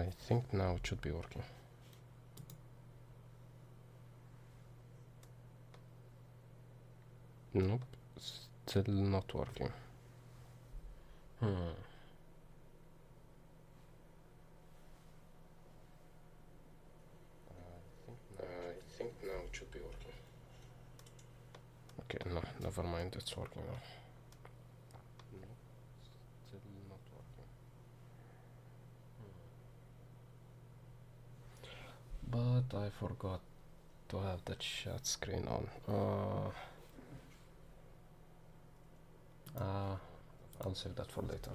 I think now it should be working. Nope, still not working. I think now it should be working. Okay, no, never mind, it's working now. Nope, still not working. But I forgot to have the chat screen on. I'll save that for later.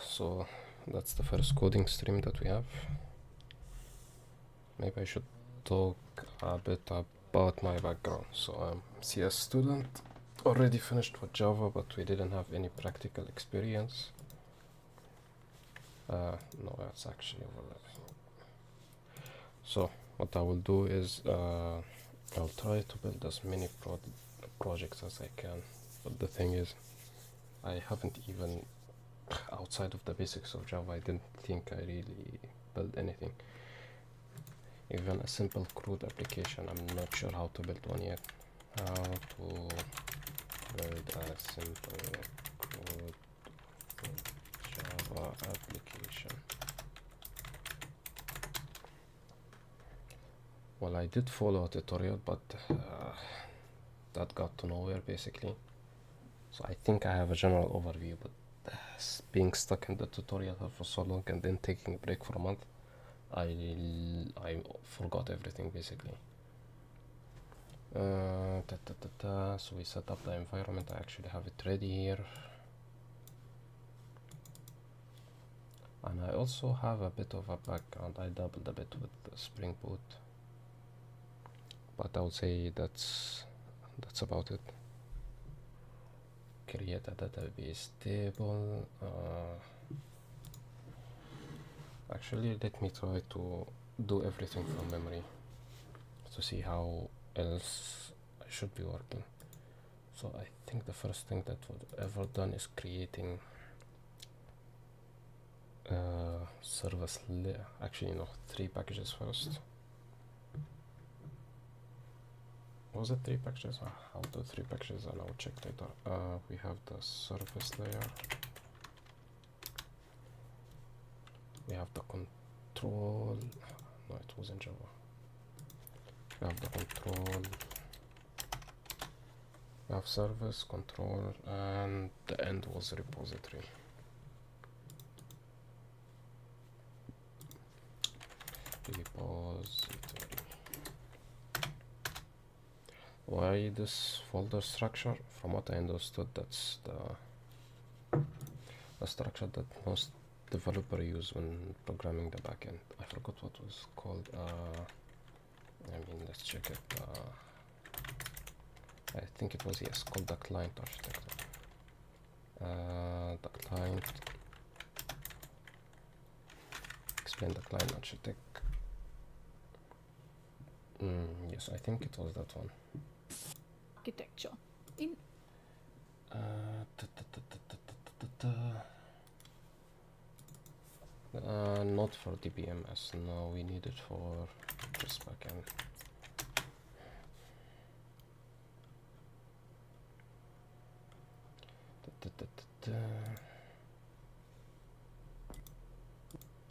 So that's the first coding stream that we have. Maybe I should talk a bit about my background. So I'm CS student, already finished with Java, but we didn't have any practical experience. No, that's actually overlapping. So what I will do is I'll try to build as many projects as I can, but the thing is I haven't even, outside of the basics of Java, I didn't think I really built anything. Even a simple CRUD application, I'm not sure how to build one yet. How to build a simple CRUD Java application. Well, I did follow a tutorial, but that got to nowhere basically. So I think I have a general overview, but being stuck in the tutorial for so long and then taking a break for a month, I forgot everything basically. So we set up the environment. I actually have it ready here, and I also have a bit of a background. I dabbled a bit with the Spring Boot, but I would say that's about it. Create a database table. Actually, let me try to do everything from memory to see how else I should be working. So I think the first thing that was ever done is creating service actually no, 3 packages first. Was it 3 packages? I'll do 3 packages and I'll check later. We have the service layer, we have the control, no, it was in Java. We have the control, we have service, control, and the end was repository. Repository. Why this folder structure? From what I understood, that's the structure that most developers use when programming the backend. I forgot what was called. I mean, let's check it. I think it was, yes, called the client architecture. The client. Explain the client architect. Yes, I think it was that one. Architecture in not for DBMS. No, we need it for this backend.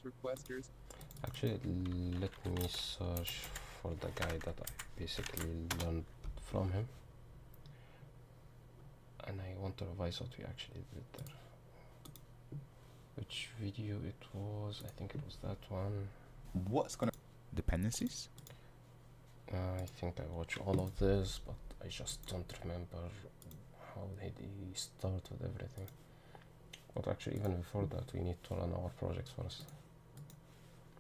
Requesters. Actually, let me search for the guy that I basically learned from him, and I want to revise what we actually did there. Which video it was? I think it was that one. What's gonna dependencies? I think I watched all of this, but I just don't remember how did he start with everything. But actually, even before that, we need to run our projects first,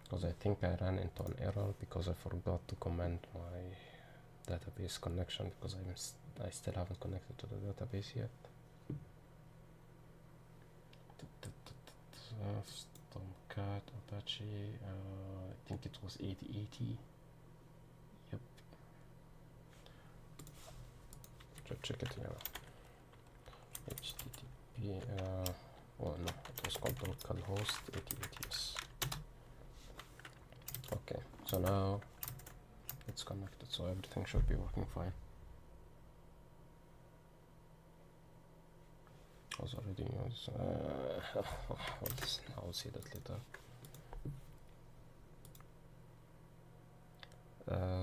because I think I ran into an error because I forgot to comment my database connection, because I still haven't connected to the database yet. Tomcat, Apache, I think it was 8080. Yep. Check it here. HTTP. Oh no, it was called localhost 88, yes. Okay, so now it's connected, so everything should be working fine. I was already used. I'll see that later.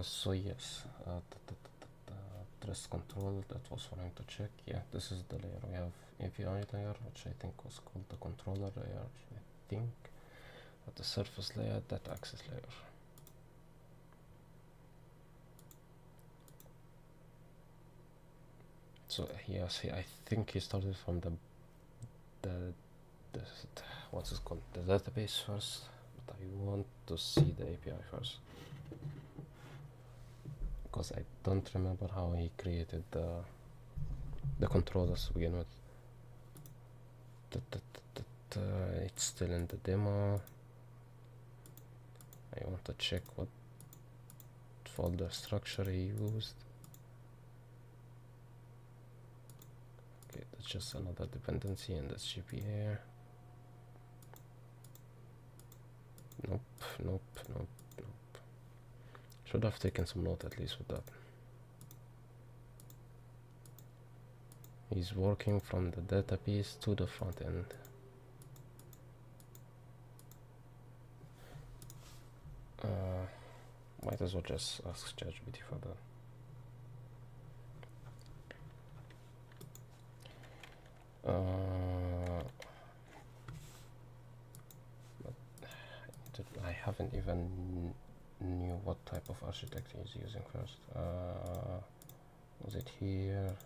So yes, Trust control, that was for him to check. Yeah, this is the layer. We have API layer, which I think was called the controller layer, I think. At the surface layer, that access layer. So yes, I think he started from the what's it called, the database first, but I want to see the API first, because I don't remember how he created the controllers to begin with. It's still in the demo. I want to check what folder structure he used. Okay, that's just another dependency in this GPA. Nope. Should have taken some note at least with that. He's working from the database to the front end. Might as well just ask ChatGPT for that. I haven't even knew what type of architecture he's using first. Was it here?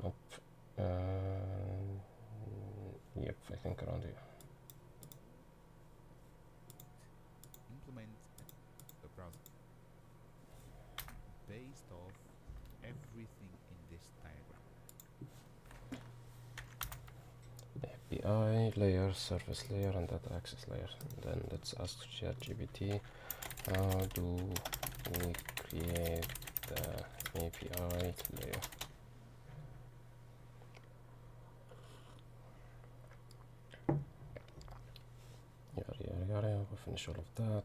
Nope. Yep, I think around here. Implement the browser based off everything in this diagram. API layer, service layer, and data access layer. And then let's ask ChatGPT, how do we create the API layer? Yada, we'll finish all of that.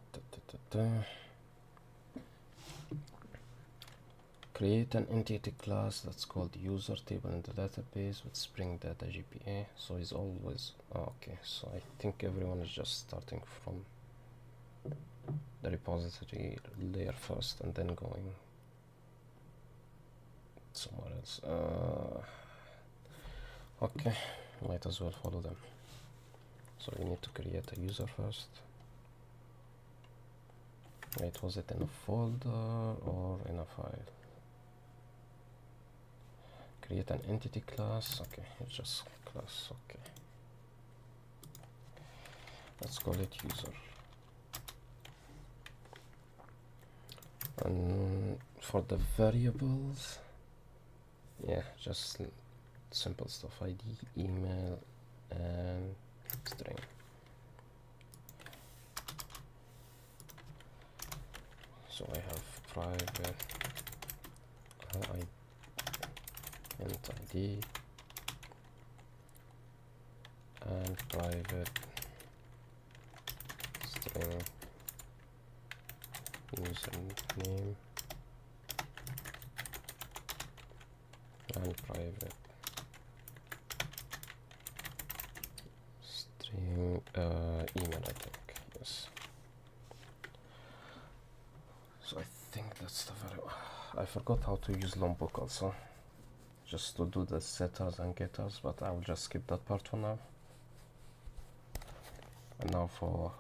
Create an entity class that's called user table in the database with Spring Data GPA. So it's always okay. So I think everyone is just starting from the repository layer first and then going somewhere else. Okay, might as well follow them. So we need to create a user first. Wait, was it in a folder or in a file? Create an entity class. Okay, it's just class. Okay, let's call it user. And for the variables, yeah, just simple stuff: ID, email, and string. So I have private int ID and private string username and private string email, I think. Yes. So I think that's the variable. I forgot how to use Lombok also, just to do the setters and getters, but I will just skip that part for now. And now for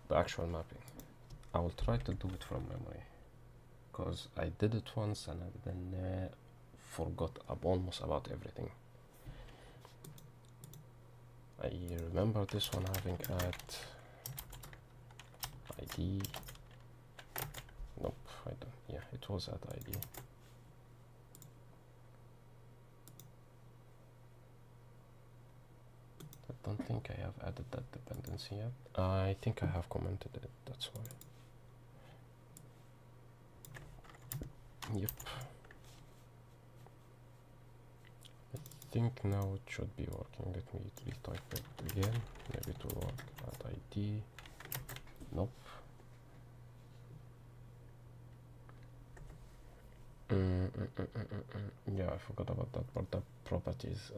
the actual mapping, I will try to do it from memory, because I did it once and then forgot almost about everything. I remember this one having add ID. Nope, I don't. Yeah, it was at ID. I don't think I have added that dependency yet. I think I have commented it, that's why. Yep. I think now it should be working. Let me retype it again. Maybe it will work. Add ID. Nope. Yeah, I forgot about that part, the properties.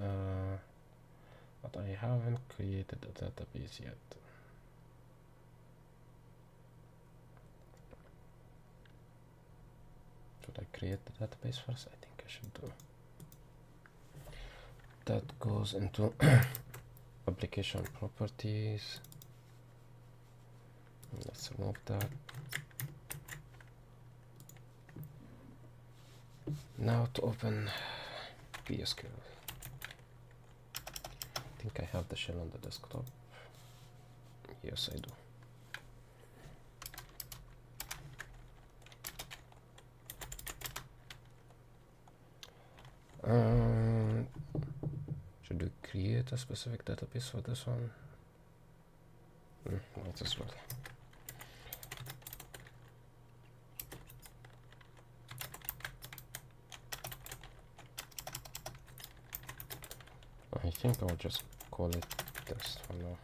But I haven't created a database yet. Should I create the database first? I think I should do. That goes into application properties. Let's remove that. Now to open PSQL. I think I have the shell on the desktop. Yes, I do. Should we create a specific database for this one? Might as well. I think I'll just call it test for now.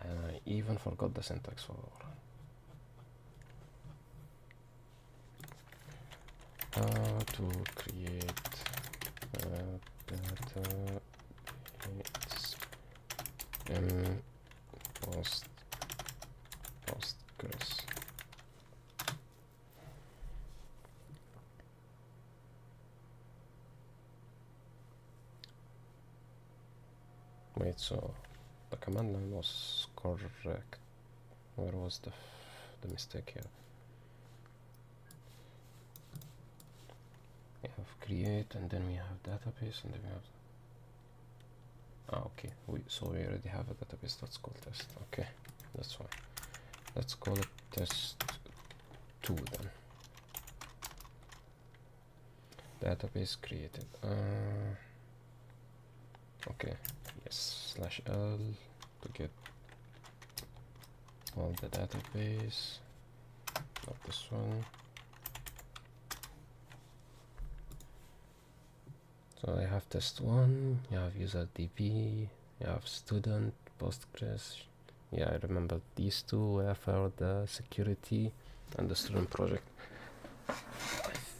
And I even forgot the syntax for to create database in Postgres. Wait, so the command line was correct. Where was the mistake here? We have create, and then we have database, and then we have. Okay. So we already have a database that's called test. Okay, that's fine. Let's call it test2 then. Database created. Okay. Yes, /l to get all the database, not this one. So I have test1, you have user DB, you have student, Postgres. Yeah, I remember these two were for the security and the student project. I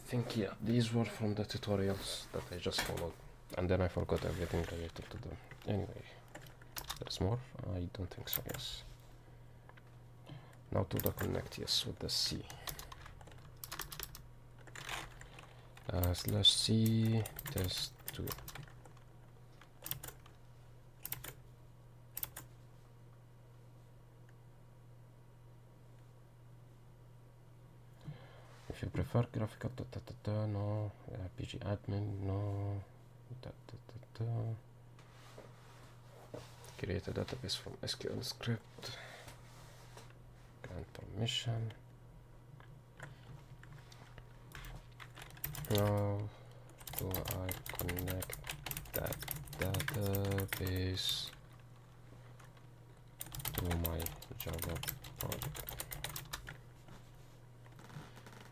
think, yeah, these were from the tutorials that I just followed. And then I forgot everything related to them. Anyway, there's more? I don't think so, yes. Now to the connect, yes, with the C. /c test2. If you prefer graphical, no. PG admin, no. Create a database from SQL script. Grant permission. How do I connect that database to my Java project?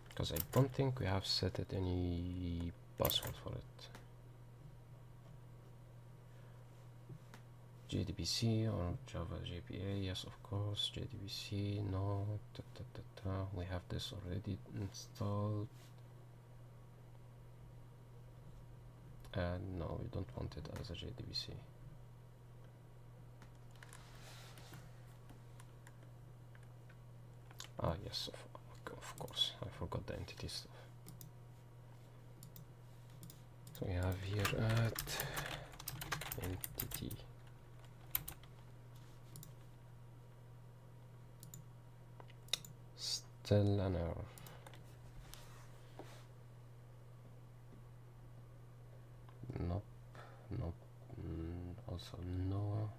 Because I don't think we have set it any password for it. JDBC or Java JPA, yes, of course. JDBC, no. We have this already installed. And no, we don't want it as a JDBC. Yes, of course. I forgot the entity stuff. So we have here at entity. Still an error. Nope. Also no.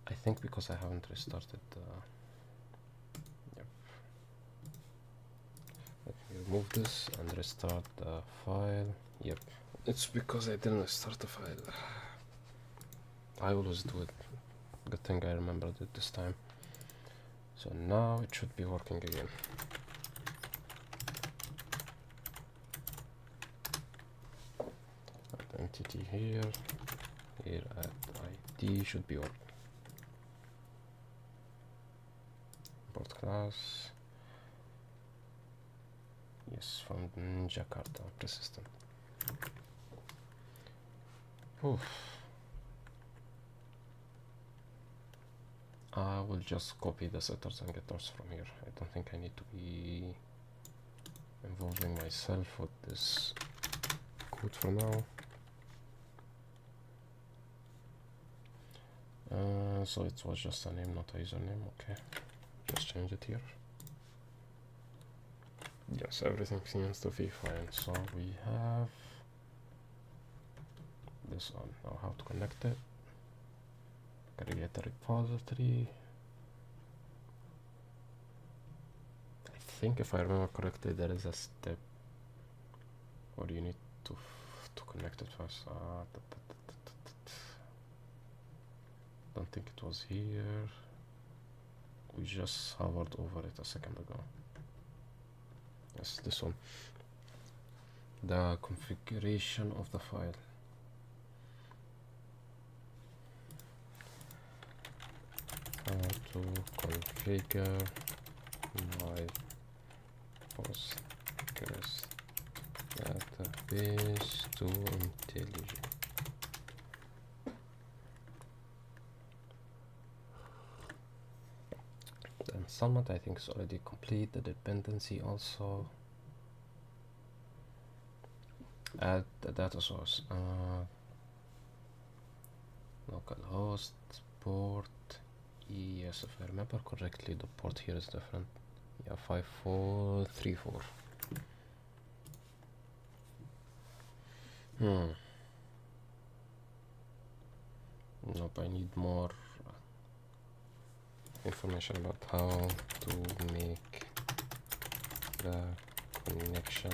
I think because I haven't restarted. Yep. Let me remove this and restart the file. Yep. It's because I didn't restart the file. I always do it. Good thing I remembered it this time. So now it should be working again. entity here at ID should be org. Import class. Yes, from Jakarta persistent. Oof. I will just copy the setters and getters from here. I don't think I need to be involving myself with this code for now. So it was just a name, not a username. Okay, just change it here. Yes, everything seems to be fine. So we have this one. Now how to connect it. Create a repository. I think if I remember correctly there is a step or you need to connect it first. Don't think it was here. We just hovered over it a second ago. Yes, this one. The configuration of the file. How to configure my Postgres database to IntelliJ. The installment I think is already complete. The dependency also. Add the data source. Localhost port. Yes, if I remember correctly, the port here is different. Yeah, 5434. Nope, I need more information about how to make the connection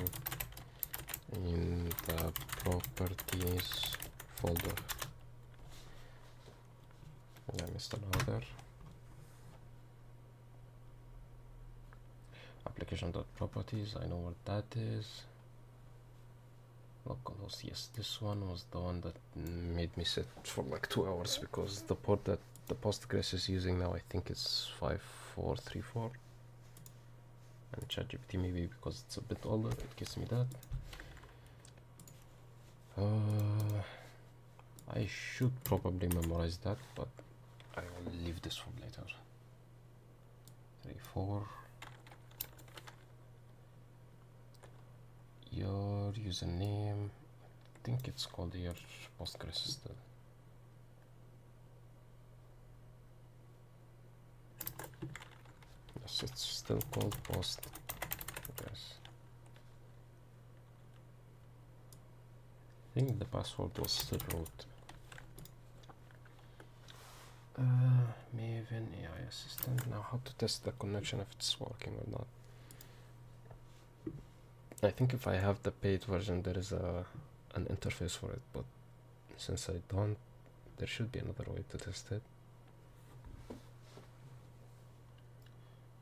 in the properties folder. I missed another. Application.properties, I know what that is. Localhost, yes, this one was the one that made me sit for like 2 hours because the port that the Postgres is using now, I think it's 5434. And ChatGPT maybe because it's a bit older, it gives me that. I should probably memorize that, but I will leave this for later. 34. Your username, I think it's called here Postgres still. Yes, it's still called Postgres. I think the password was still root. Maven AI assistant. Now how to test the connection if it's working or not. I think if I have the paid version there is an interface for it, but since I don't, there should be another way to test it.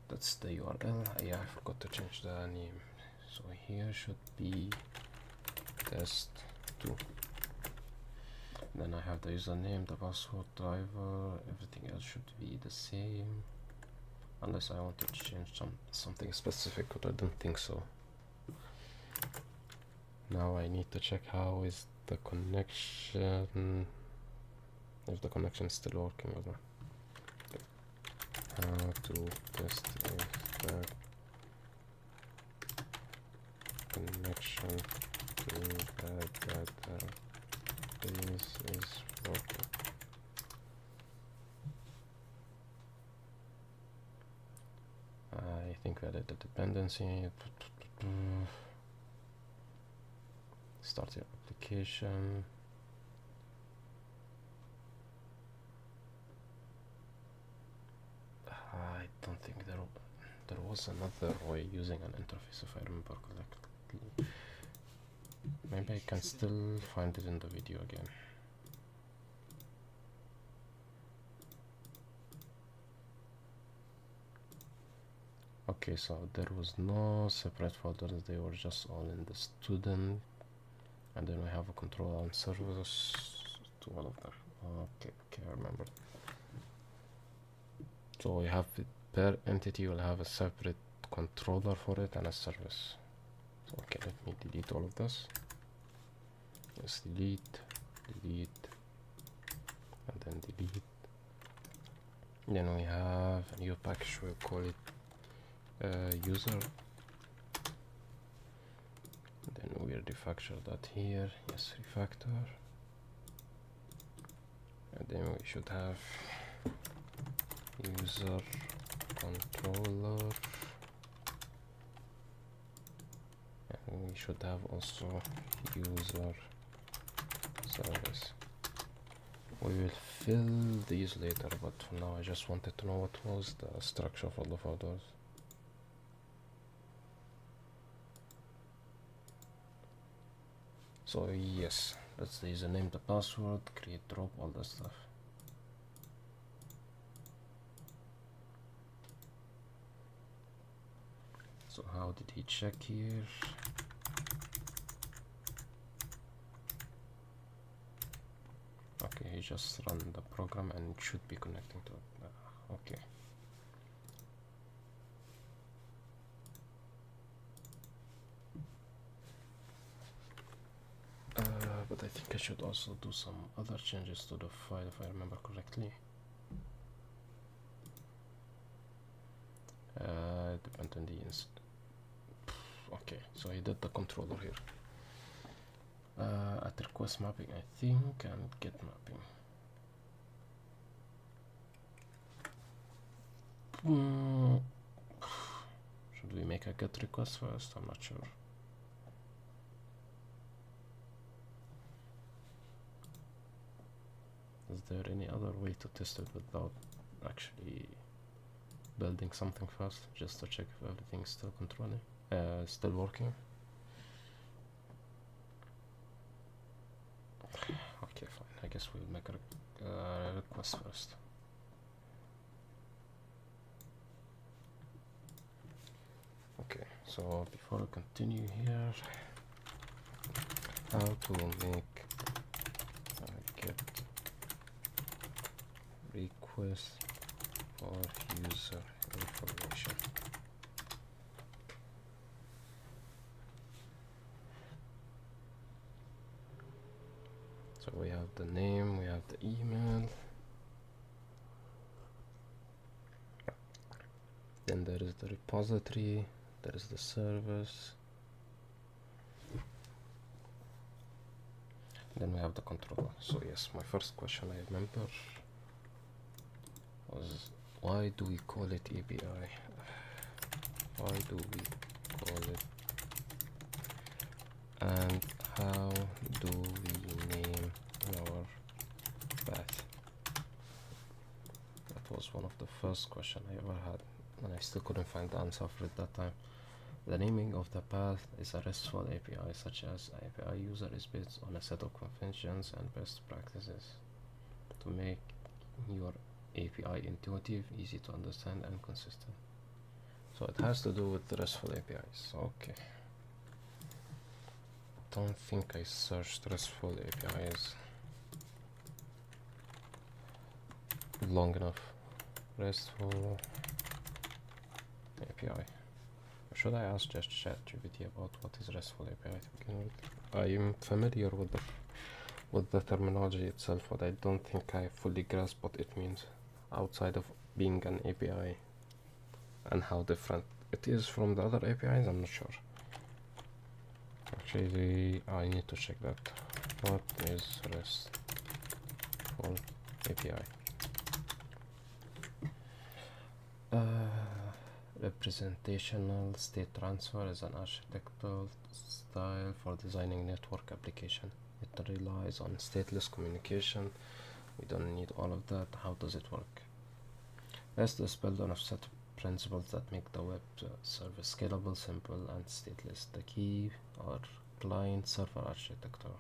That's the URL. Yeah, I forgot to change the name. So here should be test2. Then I have the username, the password, driver, everything else should be the same. Unless I want to change something specific, but I don't think so. Now I need to check how is the connection, if the connection is still working or not. How to test if the connection to the database is working. I think we added the dependency. Start your application. I don't think there was another way using an interface if I remember correctly. Maybe I can still find it in the video again. Okay, so there was no separate folders, they were just all in the student and then we have a controller and services to all of them. Okay, I remember. So we have per entity, you'll have a separate controller for it and a service. So okay, let me delete all of this. Let's delete, and then delete. Then we have a new package, we'll call it user. Then we'll refactor that here. Yes, refactor. And then we should have user controller, and we should have also user service. We will fill these later, but for now I just wanted to know what was the structure of all of those. So yes, that's the username, the password, create drop, all that stuff. So how did he check here? Okay, he just run the program and it should be connecting to it. Okay. But I think I should also do some other changes to the file if I remember correctly. Depend on the okay, so he did the controller here. At request mapping, I think, and get mapping. Should we make a get request first? I'm not sure. Is there any other way to test it without actually building something first, just to check if everything's still controlling, still working? Okay, fine. I guess we'll make a request first. Okay, so before I continue here, how to make a get request for user information. So we have the name, we have the email, then there is the repository, there is the service, then we have the controller. So yes, my first question I remember was, why do we call it API? Why do we call it? And how do we name our path? That was one of the first questions I ever had, and I still couldn't find the answer for it that time. The naming of the path is a RESTful API, such as API user is based on a set of conventions and best practices to make your API intuitive, easy to understand, and consistent. So it has to do with the RESTful APIs. Okay. Don't think I searched RESTful APIs long enough. RESTful API. Should I ask just ChatGPT about what is RESTful API to begin with? I am familiar with the terminology itself, but I don't think I fully grasp what it means outside of being an API and how different it is from the other APIs. I'm not sure. Actually, I need to check that. What is RESTful API? Representational state transfer is an architectural style for designing network application. It relies on stateless communication. We don't need all of that. How does it work? REST is built on a set of principles that make the web service scalable, simple, and stateless. The key are client-server architecture.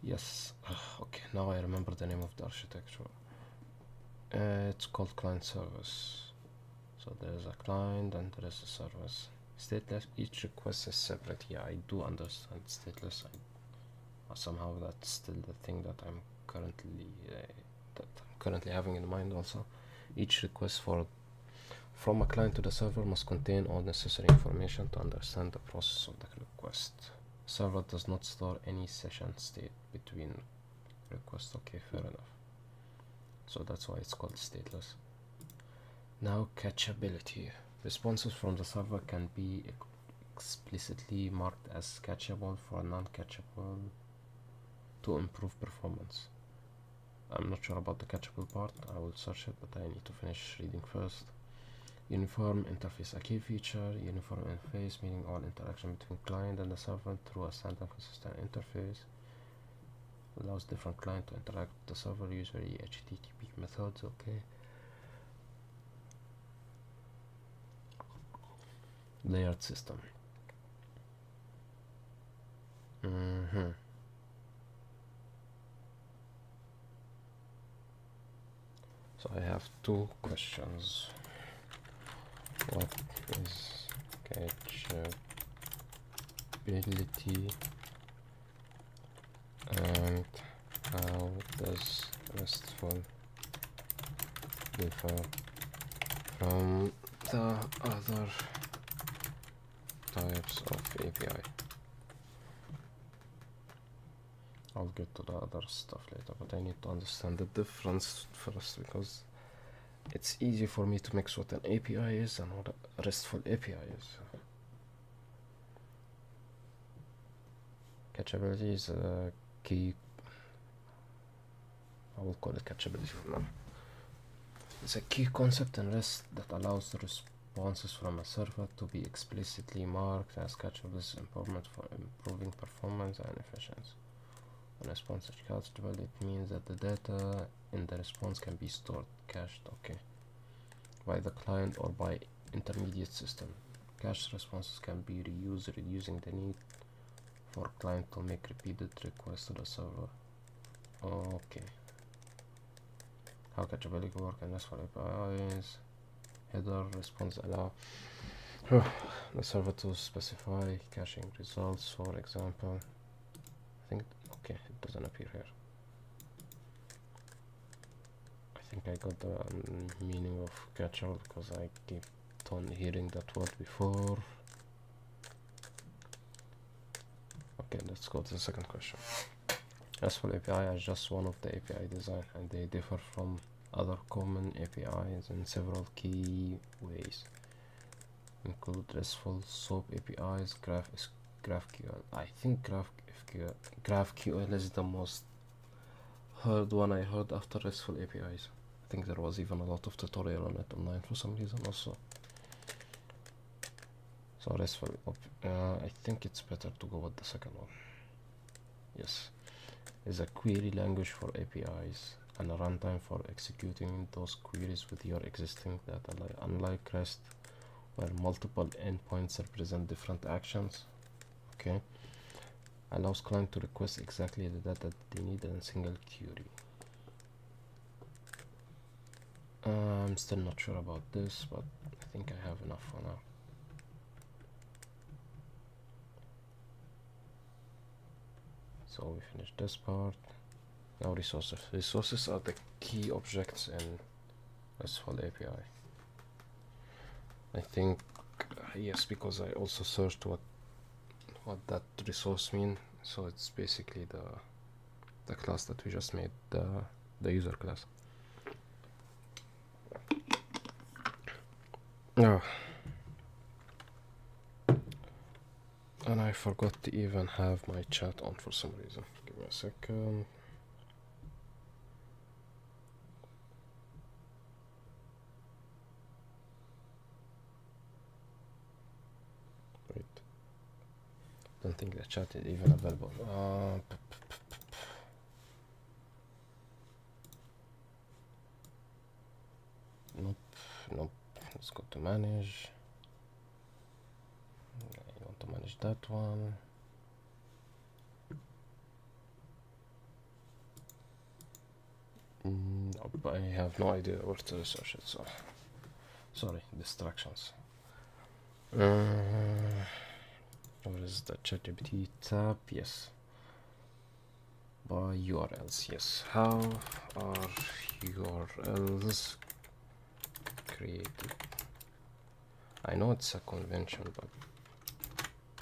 Yes, okay, now I remember the name of the architecture. It's called client service. So there is a client and there is a service. Stateless, each request is separate. Yeah, I do understand stateless. Somehow that's still the thing that I'm currently having in mind also. Each request from a client to the server must contain all necessary information to understand the process of the request. Server does not store any session state between requests. Okay, fair enough. So that's why it's called stateless. Now, catchability. Responses from the server can be explicitly marked as catchable for non-catchable to improve performance. I'm not sure about the catchable part. I will search it, but I need to finish reading first. Uniform interface, a key feature. Uniform interface, meaning all interaction between client and the server through a standard consistent interface, allows different clients to interact with the server, usually HTTP methods. Okay. Layered system. So I have two questions. What is catchability and how does RESTful differ from the other types of API? I'll get to the other stuff later, but I need to understand the difference first, because it's easy for me to mix what an API is and what a RESTful API is. Catchability is a key. I will call it catchability for now. It's a key concept in REST that allows the responses from a server to be explicitly marked as catchable. This is important for improving performance and efficiency. When a response is catchable, it means that the data in the response can be stored, cached, okay, by the client or by intermediate system. Cached responses can be reused, reducing the need for client to make repeated requests to the server. Okay. How catchability work in RESTful APIs. Header response allow the server to specify caching results, for example. I think, okay, it doesn't appear here. I think I got the meaning of catchable because I keep on hearing that word before. Okay, let's go to the second question. RESTful API is just one of the API design, and they differ from other common APIs in several key ways. Include RESTful SOAP APIs, GraphQL. I think GraphQL is the most heard one I heard after RESTful APIs. I think there was even a lot of tutorial on it online for some reason also. So RESTful, I think it's better to go with the second one. Yes, is a query language for APIs and a runtime for executing those queries with your existing data. Unlike REST, where multiple endpoints represent different actions, okay, allows client to request exactly the data they need in a single query. I'm still not sure about this, but I think I have enough for now. So we finished this part. Now resources. Resources are the key objects in RESTful API. I think yes, because I also searched what that resource mean. So it's basically the class that we just made, the user class. Oh. And I forgot to even have my chat on for some reason. Give me a second. Wait. Don't think the chat is even available. Nope. Let's go to manage. I want to manage that one. Nope, I have no idea where to search it, so sorry, distractions. What is the ChatGPT tab? Yes. By URLs, yes. How are URLs created? I know it's a convention, but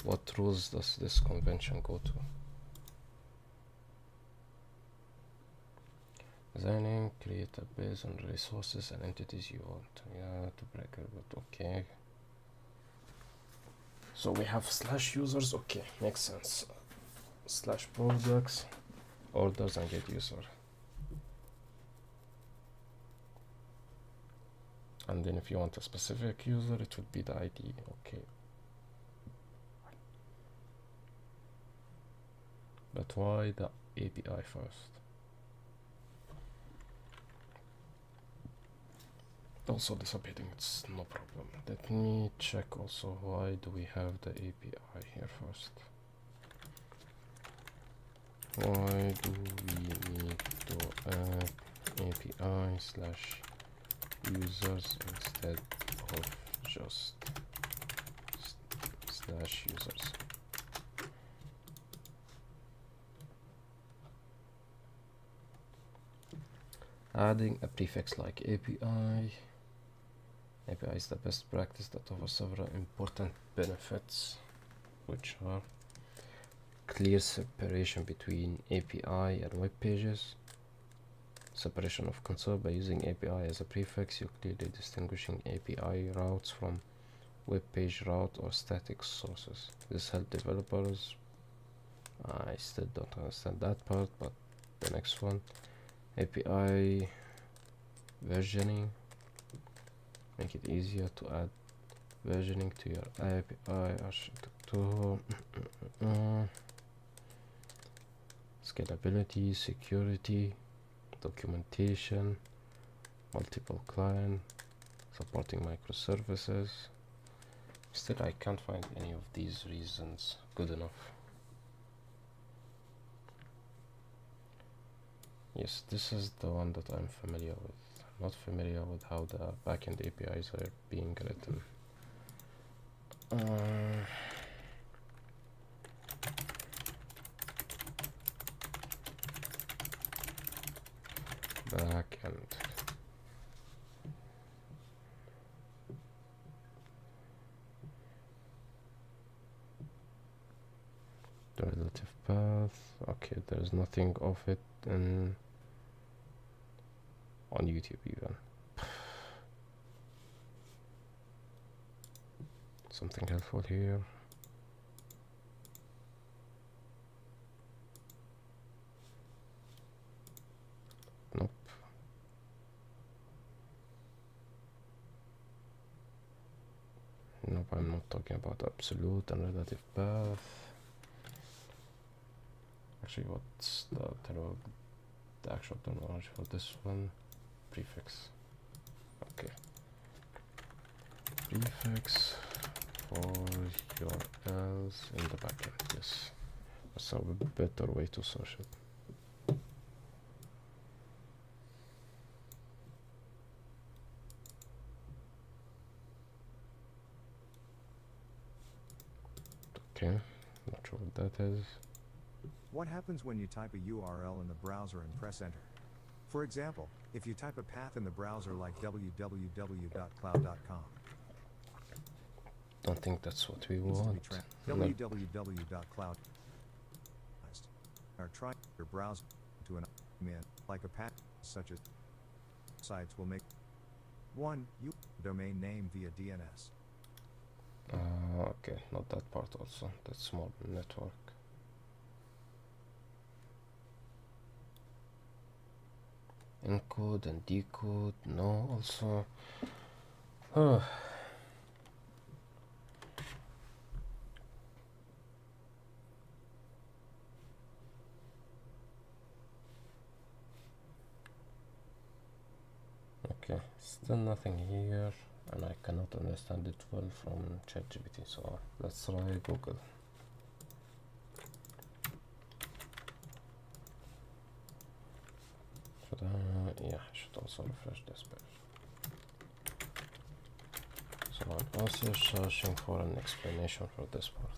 what rules does this convention go to? Designing, create a base on resources and entities you want. Yeah, to break it, but okay. So we have slash users, okay, makes sense. Slash products, orders, and get user. And then if you want a specific user, it would be the ID, okay. But why the API first? Also disappearing, it's no problem. Let me check also why do we have the API here first. Why do we need to add API slash users instead of just slash users? Adding a prefix like API is the best practice that offers several important benefits, which are clear separation between API and web pages, separation of console. By using API as a prefix, you're clearly distinguishing API routes from web page route or static sources. This helps developers. I still don't understand that part, but the next one, API versioning. Make it easier to add versioning to your API architecture. Scalability, security, documentation, multiple client, supporting microservices. Still, I can't find any of these reasons good enough. Yes, this is the one that I'm familiar with. I'm not familiar with how the backend APIs are being written. Backend. The relative path. Okay, there's nothing of it in on YouTube even. Something helpful here. Nope. Nope, I'm not talking about absolute and relative path. Actually, what's the actual terminology for this one? Prefix. Okay. Prefix for your else in the backend. Yes, that's a better way to search it. Okay, not sure what that is. What happens when you type a URL in the browser and press enter? For example, if you type a path in the browser like www.cloud.com. Don't think that's what we want. No. www.cloud. Or try your browser to an command like a path such as sites will make 1 domain name via DNS. Okay, not that part also. That's more network. Encode and decode, no, also. Okay, still nothing here, and I cannot understand it well from ChatGPT, so let's try Google. Yeah, I should also refresh this page. So fine. Also searching for an explanation for this part.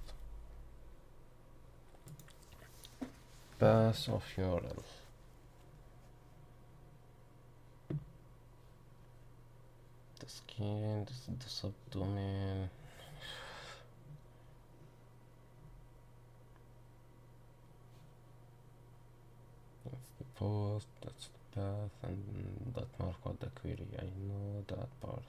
Path of URL. The skin, this is the subdomain. That's the post, that's the path, and that mark out the query. I know that part.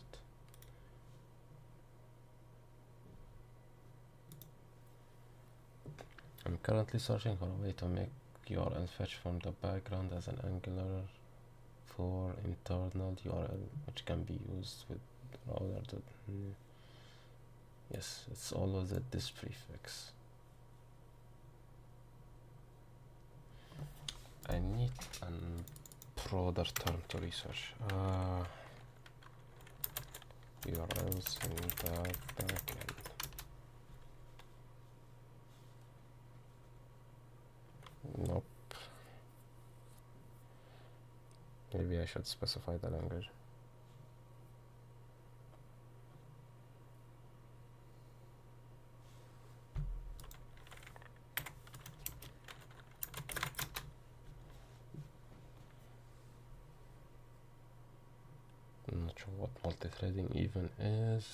I'm currently searching for a way to make URL fetch from the background as an Angular for internal URL, which can be used with router. Yes, it's always at this prefix. I need a broader term to research. URLs in the backend. Nope. Maybe I should specify the language. I'm not sure what multi-threading even is.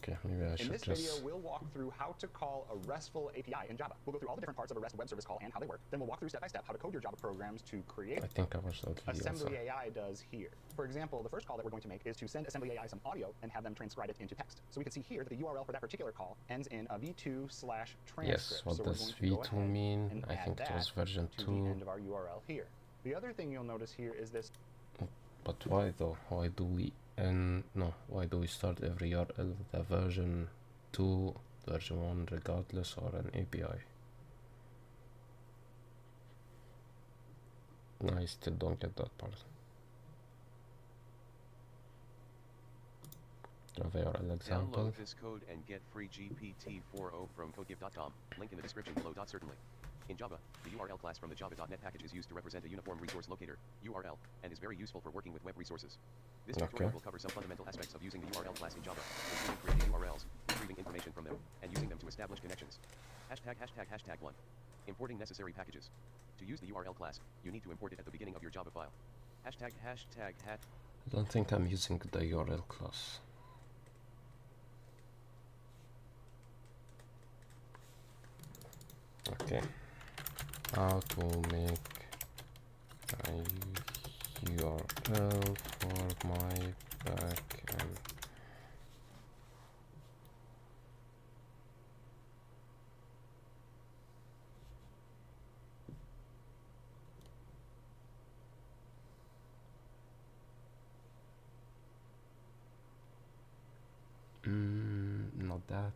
Okay, maybe I should In this just... video, we'll walk through how to call a RESTful API in Java. We'll go through all the different parts of a REST web service call and how they work. Then we'll walk through step by step how to code your Java programs to create I think I watched that video. Assembly AI does here. For example, the first call that we're going to make is to send Assembly AI some audio and have them transcribe it into text. So we can see here that the URL for that particular call ends in a v2/transcript. Yes, what so we're does going to go v2 ahead mean? and I add think it was that version to 2. the end of our URL here. The other thing you'll notice here is this. But why though? Why do we why do we start every URL with a version 2, version 1 regardless, or an API? I still don't get that part. Of URL example. Download this code and get free GPT-4o from codegive.com. Link in the description below. Certainly. In Java, the URL class from the java.net package is used to represent a uniform resource locator, URL, and is very useful for working with web resources. This tutorial will cover some fundamental aspects of using the URL class in Java, including creating URLs, retrieving information from them, and using them to establish connections. ####1. Importing necessary packages. To use the URL class, you need to import it at the beginning of your Java file. ###. I don't think I'm using the URL class. Okay. How to make a URL for my backend. Not that.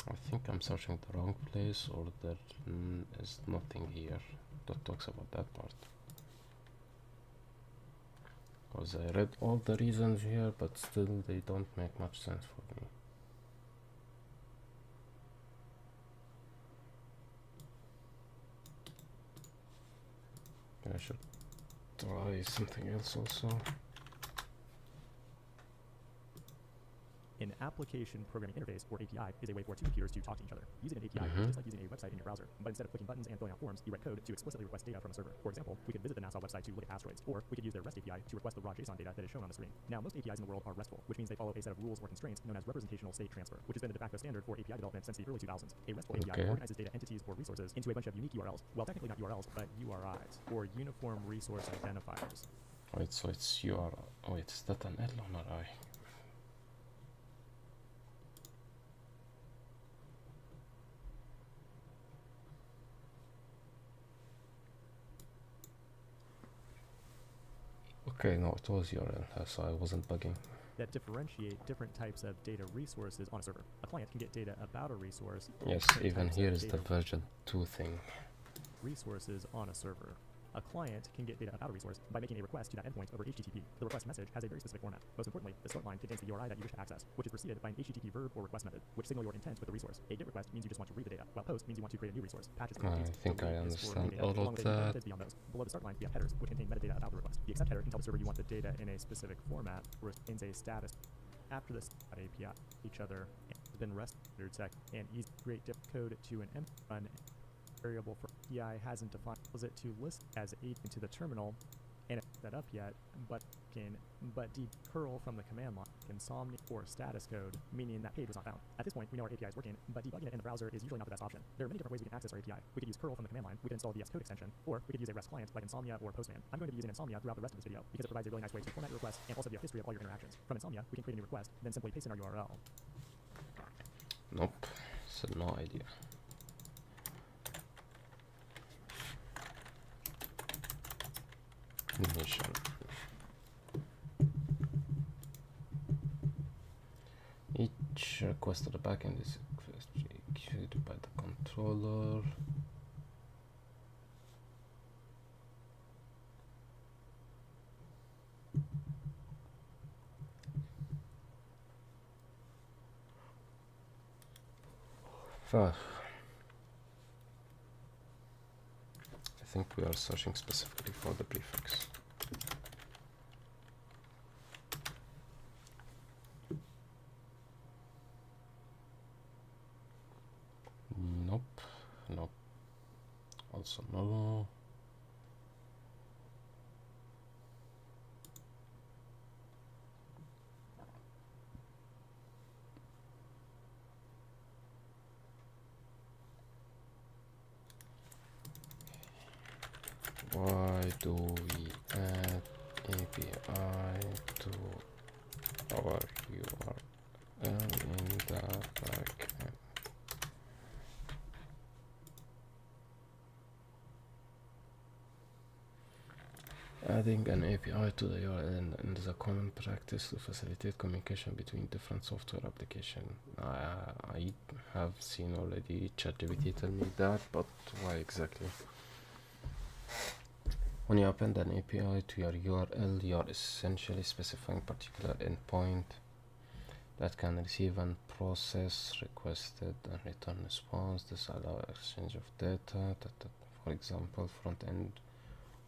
I think I'm searching the wrong place, or there is nothing here that talks about that part. Because I read all the reasons here, but still they don't make much sense for me. I should try something else also. An application programming interface, or API, is a way for two computers to talk to each other. Using an API is just like using a website in your browser, but instead of clicking buttons and filling out forms, you write code to explicitly request data from a server. For example, we could visit the NASA website to look at asteroids, or we could use their REST API to request the raw JSON data that is shown on the screen. Now, most APIs in the world are RESTful, which means they follow a set of rules or constraints known as representational state transfer, which has been the de facto standard for API development since the early 2000s. A RESTful API organizes data entities or resources into a bunch of unique URLs. Well, technically not URLs, but URIs, or Uniform Resource Identifiers. Wait, so it's URL. Wait, is that an L or an I? Okay, no, it was URL, so I wasn't bugging. That differentiate different types of data resources on a server. A client can get data about a resource. Yes, even here is the version 2 thing. Resources on a server. A client can get data about a resource by making a request to that endpoint over HTTP. The request message has a very specific format. Most importantly, the start line contains the URI that you wish to access, which is preceded by an HTTP verb or request method, which signal your intent with the resource. A GET request means you just want to read the data, while POST means you want to create a new resource. Patches and I repeats. think The I read is for understand reading data, all along of with any that. methods beyond those. Below the start line, we have headers, which contain metadata about the request. The accept header can tell the server you want the data in a specific format, or contains a status. After this API, each other has been rendered sec and easy to create diff code to an empty run variable for API hasn't defined it to list as a into the terminal and it's set up yet, but decurl from the command line insomnia or status code, meaning that page was not found. At this point, we know our API is working, but debugging it in the browser is usually not the best option. There are many different ways we can access our API. We could use curl from the command line, we could install a VS Code extension, or we could use a REST client like Insomnia or Postman. I'm going to be using Insomnia throughout the rest of this video because it provides a really nice way to format your request and also view a history of all your interactions. From Insomnia, we can create a new request, then simply paste in our URL. Nope. So no idea. Mission. Each request to the backend is executed by the controller. I think we are searching specifically for the prefix. Nope. Nope. Also no. Why do we add API to our URL in the backend? Adding an API to the URL is a common practice to facilitate communication between different software applications. I have seen already ChatGPT tell me that, but why exactly? When you append an API to your URL, you are essentially specifying particular endpoint that can receive and process requested and return response. This allows exchange of data. For example, front end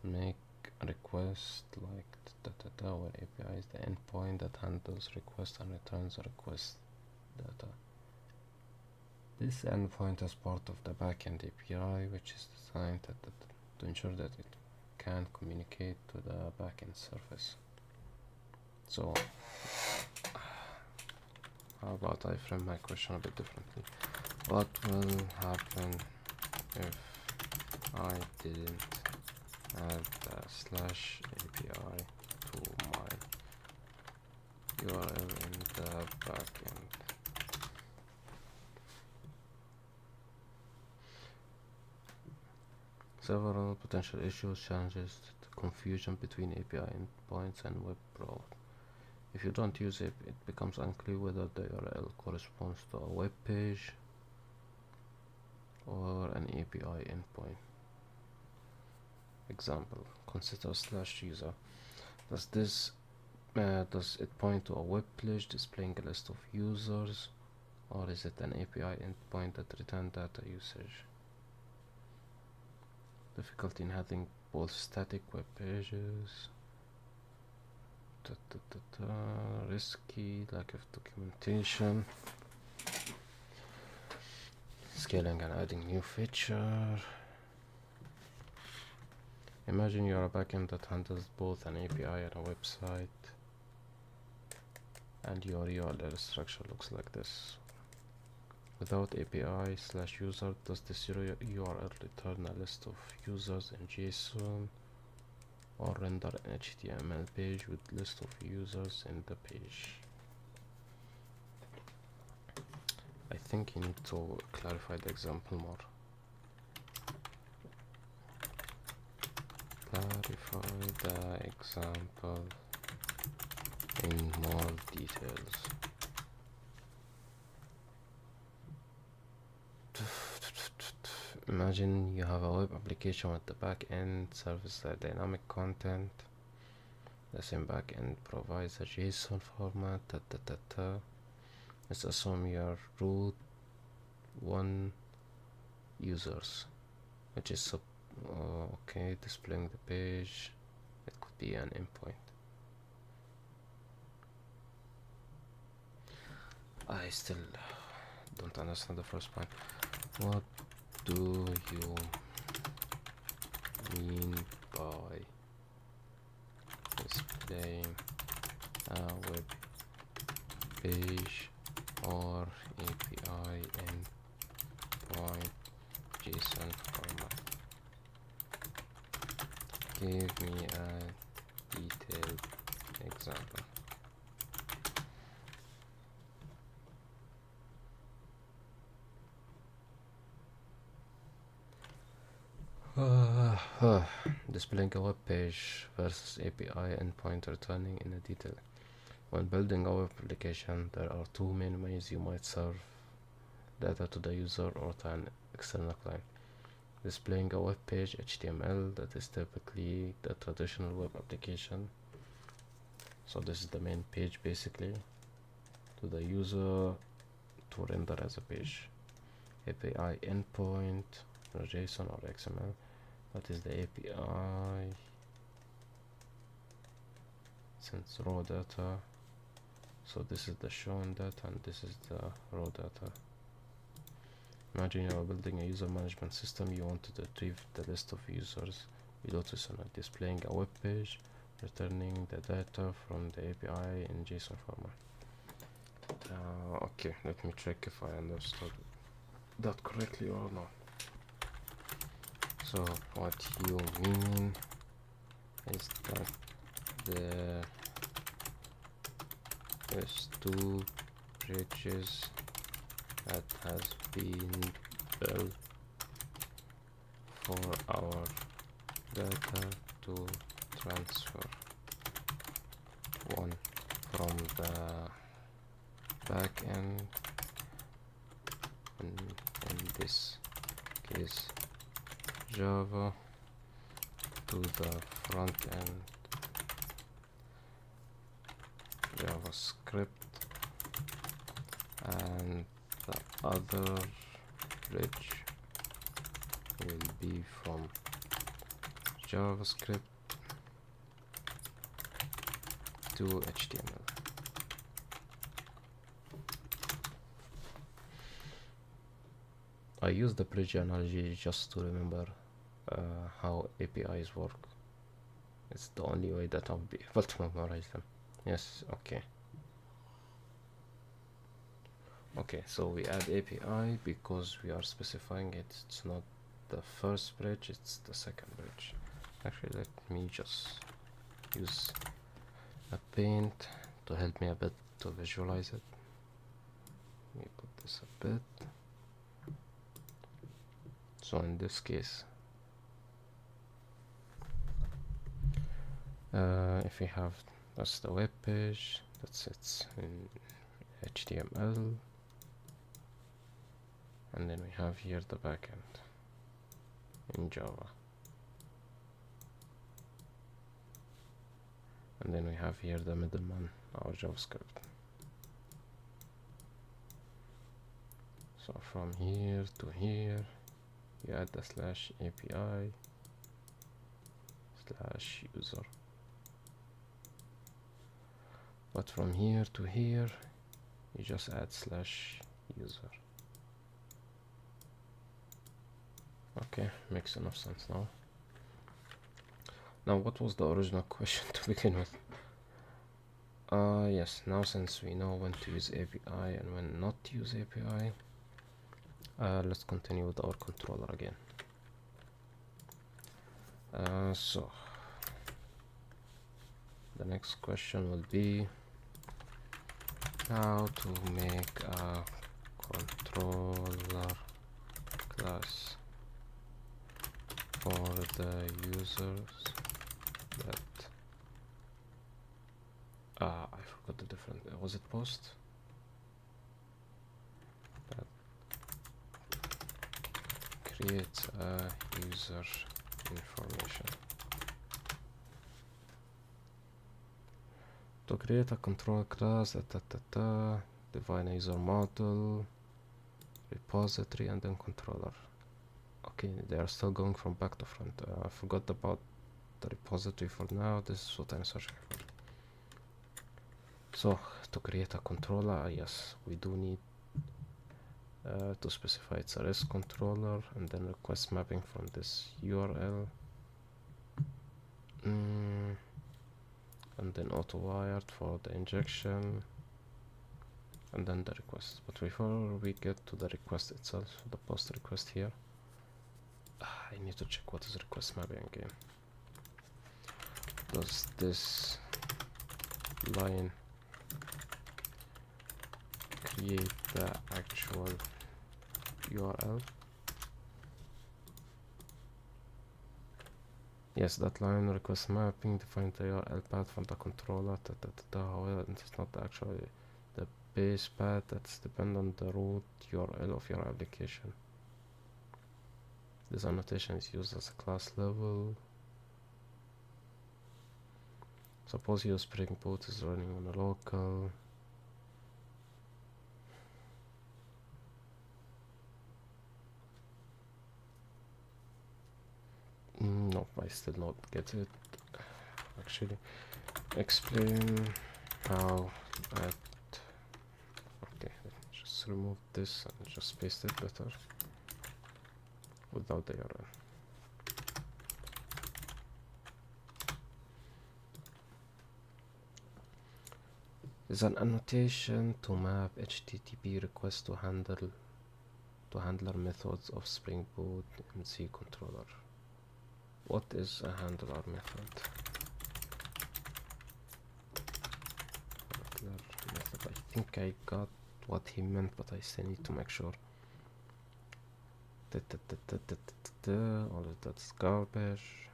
make a request like where API is the endpoint that handles request and returns request data. This endpoint is part of the backend API, which is designed to ensure that it can communicate to the backend surface. So, how about I frame my question a bit differently? What will happen if I didn't add the /API to my URL in the backend? Several potential issues, challenges, confusion between API endpoints and web browser. If you don't use it, it becomes unclear whether the URL corresponds to a web page or an API endpoint. Example, consider /user. Does it point to a web page displaying a list of users, or is it an API endpoint that returns data usage? Difficulty in having both static web pages. Risky, lack of documentation. Scaling and adding new feature. Imagine you are a backend that handles both an API and a website, and your URL structure looks like this. Without API /user, does this URL return a list of users in JSON, or render an HTML page with list of users in the page? I think you need to clarify the example more. Clarify the example in more details. Imagine you have a web application with the backend serves the dynamic content. The same backend provides a JSON format. Let's assume your root 1 users, which is okay, displaying the page. It could be an endpoint. I still don't understand the first point. What do you mean by displaying a web page or API endpoint JSON format? Give me a detailed example. Displaying a web page versus API endpoint returning in a detail. When building a web application, there are two main ways you might serve data to the user or to an external client. Displaying a web page HTML, that is typically the traditional web application. So this is the main page basically to the user to render as a page. API endpoint, JSON or XML, that is the API sends raw data. So this is the shown data and this is the raw data. Imagine you are building a user management system. You want to retrieve the list of users. You notice on displaying a web page, returning the data from the API in JSON format. Okay, let me check if I understood that correctly or not. So what you mean is that there's two bridges that has been built for our data to transfer. One from the backend, in this case Java, to the front end JavaScript, and the other bridge will be from JavaScript to HTML. I use the bridge analogy just to remember how APIs work. It's the only way that I'll be able to memorize them. Yes, okay. Okay, so we add API because we are specifying it. It's not the first bridge, it's the second bridge. Actually, let me just use a paint to help me a bit to visualize it. Let me put this a bit. So in this case, if we have, that's the web page, that's it in HTML, and then we have here the backend in Java, and then we have here the middleman, our JavaScript. So from here to here, you add the slash API slash user. But from here to here, you just add slash user. Okay, makes enough sense now. Now, what was the original question to begin with? Yes, now since we know when to use API and when not to use API, let's continue with our controller again. So the next question will be how to make a controller class for the users that I forgot the different, was it post? create a user information. To create a control class, define a user model, repository, and then controller. Okay, they are still going from back to front. I forgot about the repository for now. This is what I'm searching for. So to create a controller, yes, we do need to specify it's a REST controller, and then request mapping from this URL, and then auto wired for the injection, and then the request. But before we get to the request itself, the post request here, I need to check what is request mapping again. Does this line create the actual URL? Yes, that line request mapping defines the URL path from the controller. However, it's not actually the base path. That's depend on the root URL of your application. This annotation is used as a class level. Suppose your Spring Boot is running on a local. No, I still not get it. Actually, explain how at. Okay, just remove this and just paste it better without the URL. Is an annotation to map HTTP request to handler methods of Spring Boot MC controller. What is a handler method? I think I got what he meant, but I still need to make sure. All of that's garbage.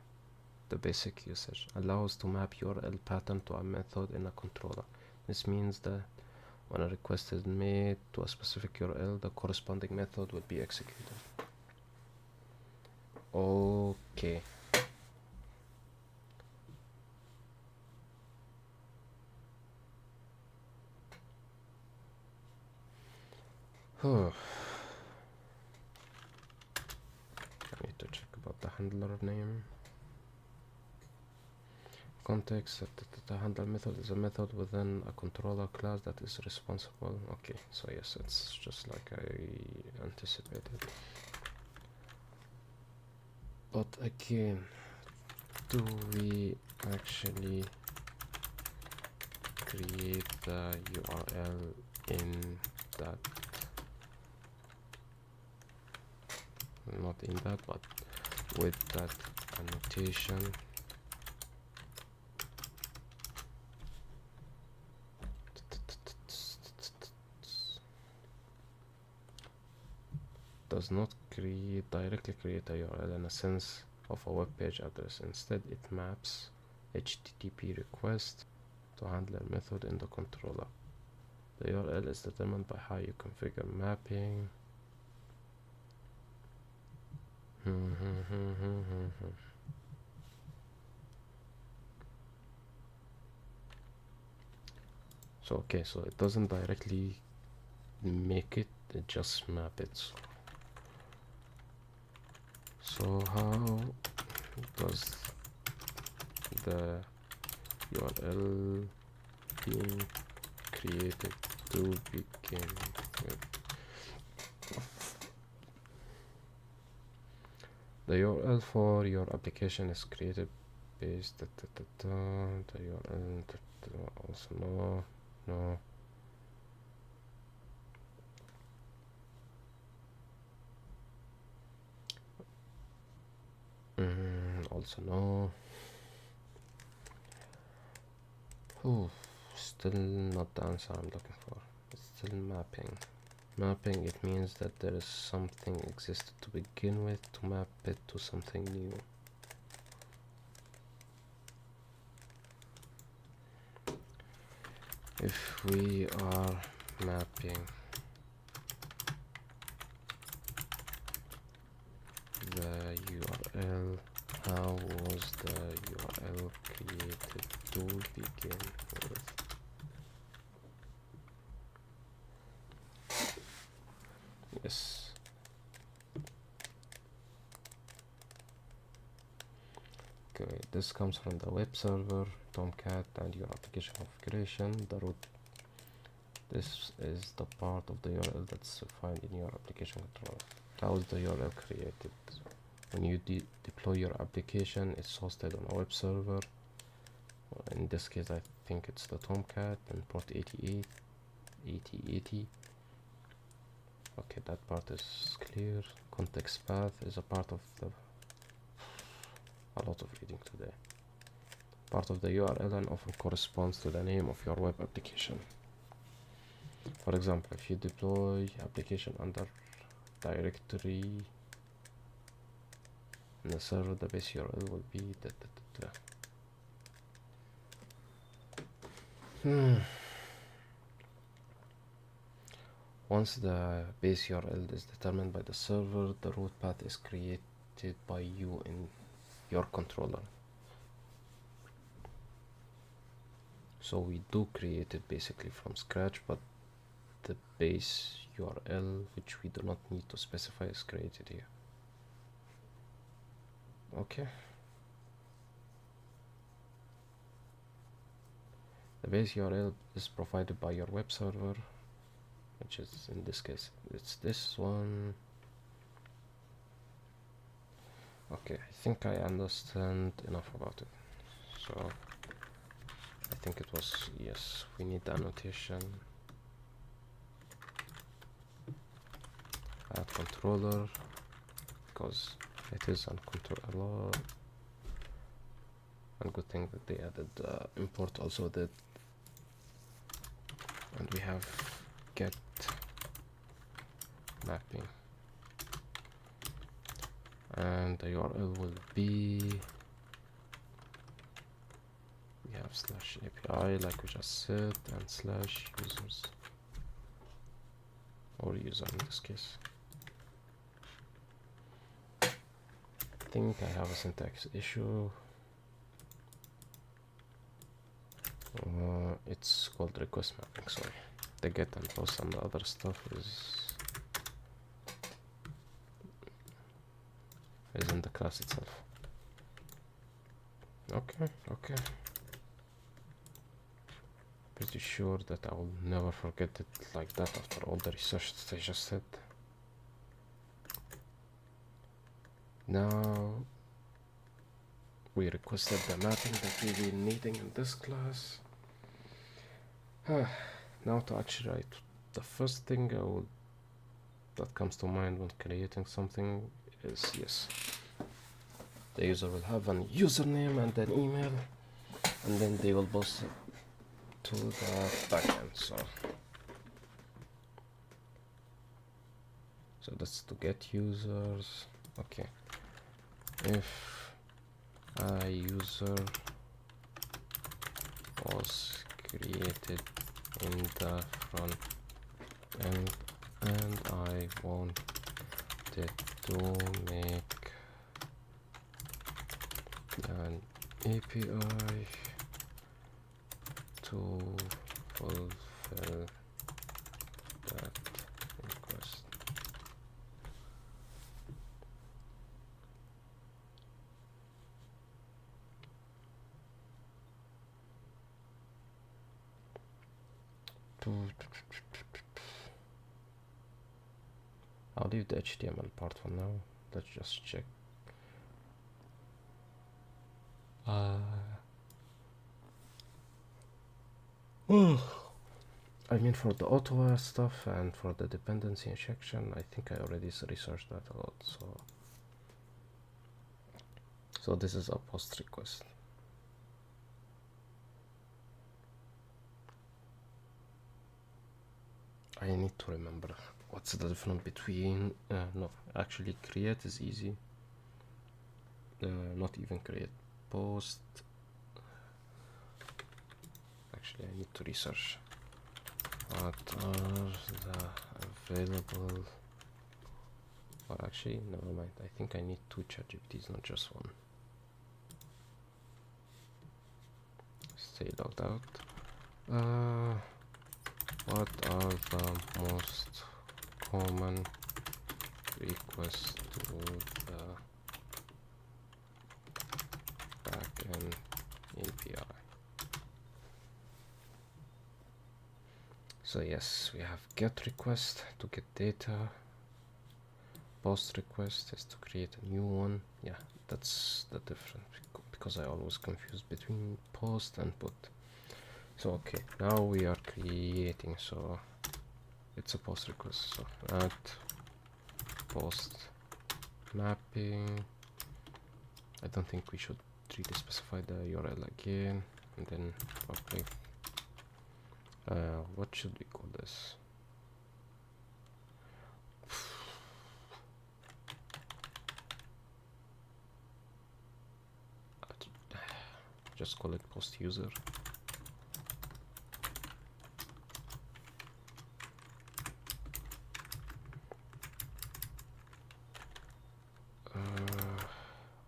The basic usage allows to map URL pattern to a method in a controller. This means that when a request is made to a specific URL, the corresponding method will be executed. Okay. I need to check about the handler name. Context, the handler method is a method within a controller class that is responsible. Okay, so yes, it's just like I anticipated. But again, do we actually create the URL in that? Not in that, but with that annotation. Does not directly create a URL in a sense of a web page address. Instead, it maps HTTP request to handler method in the controller. The URL is determined by how you configure mapping. So okay, so it doesn't directly make it, it just map it. So how does the URL being created to begin with? The URL for your application is created based the URL also no. Also no. Still not the answer I'm looking for. It's still mapping. Mapping, it means that there is something existed to begin with to map it to something new. If we are mapping URL. How was the URL created to begin with? Yes. Okay, this comes from the web server, Tomcat, and your application configuration. The root. This is the part of the URL that's defined in your application controller. How is the URL created? When you deploy your application, it's hosted on a web server. In this case, I think it's the Tomcat and port 8080. Okay, that part is clear. Context path is a part of the... a lot of reading today. Part of the URL and often corresponds to the name of your web application. For example, if you deploy application under directory in the server, the base URL will be Once the base URL is determined by the server, the root path is created by you in your controller. So we do create it basically from scratch, but the base URL, which we do not need to specify, is created here. Okay. The base URL is provided by your web server, which is, in this case, it's this one. Okay, I think I understand enough about it. So I think it was, yes, we need the annotation. Add controller, because it is on controller. And good thing that they added import also did. And we have get mapping. And the URL will be, we have slash API like we just said, and slash users, or user in this case. I think I have a syntax issue. It's called request mapping, sorry. The get and post and the other stuff is in the class itself. Okay. Pretty sure that I will never forget it like that after all the research that I just said. Now we requested the mapping that we will be needing in this class. Now to actually write, the first thing that comes to mind when creating something is, yes, the user will have an username and an email, and then they will post it to the backend. So that's to get users. Okay, if a user was created in the front end and I wanted to make an API to fulfill that request. I'll leave the HTML part for now. Let's just check. I mean, for the auto stuff and for the dependency injection, I think I already researched that a lot. So this is a post request. I need to remember what's the difference between no, actually create is easy, not even create. Post, actually I need to research what are the available Or actually, never mind. I think I need 2 ChatGPTs, not just one. Stay logged out. What are the most common requests to the backend API? So yes, we have GET request to get data. Post request is to create a new one. Yeah, that's the difference, because I always confuse between post and put. So okay, now we are creating, so it's a post request, so add post mapping. I don't think we should really specify the URL again, and then public. What should we call this? Just call it post user.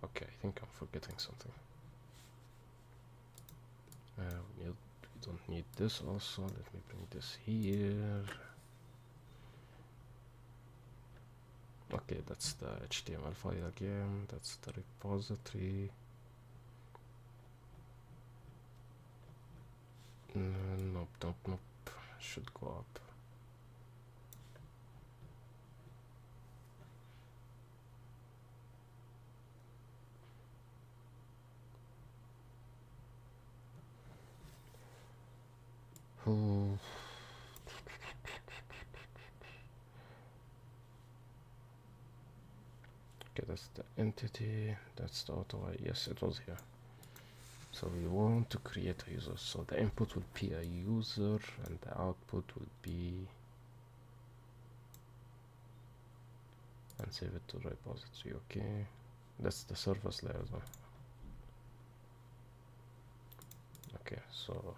Okay, I think I'm forgetting something. We don't need this also. Let me bring this here. Okay, that's the HTML file again. That's the repository. Nope. Should go up. Okay, that's the entity. That's the auto. Yes, it was here. So we want to create a user, so the input will be a user and the output will be, and save it to repository. Okay, that's the service layer though. Okay, so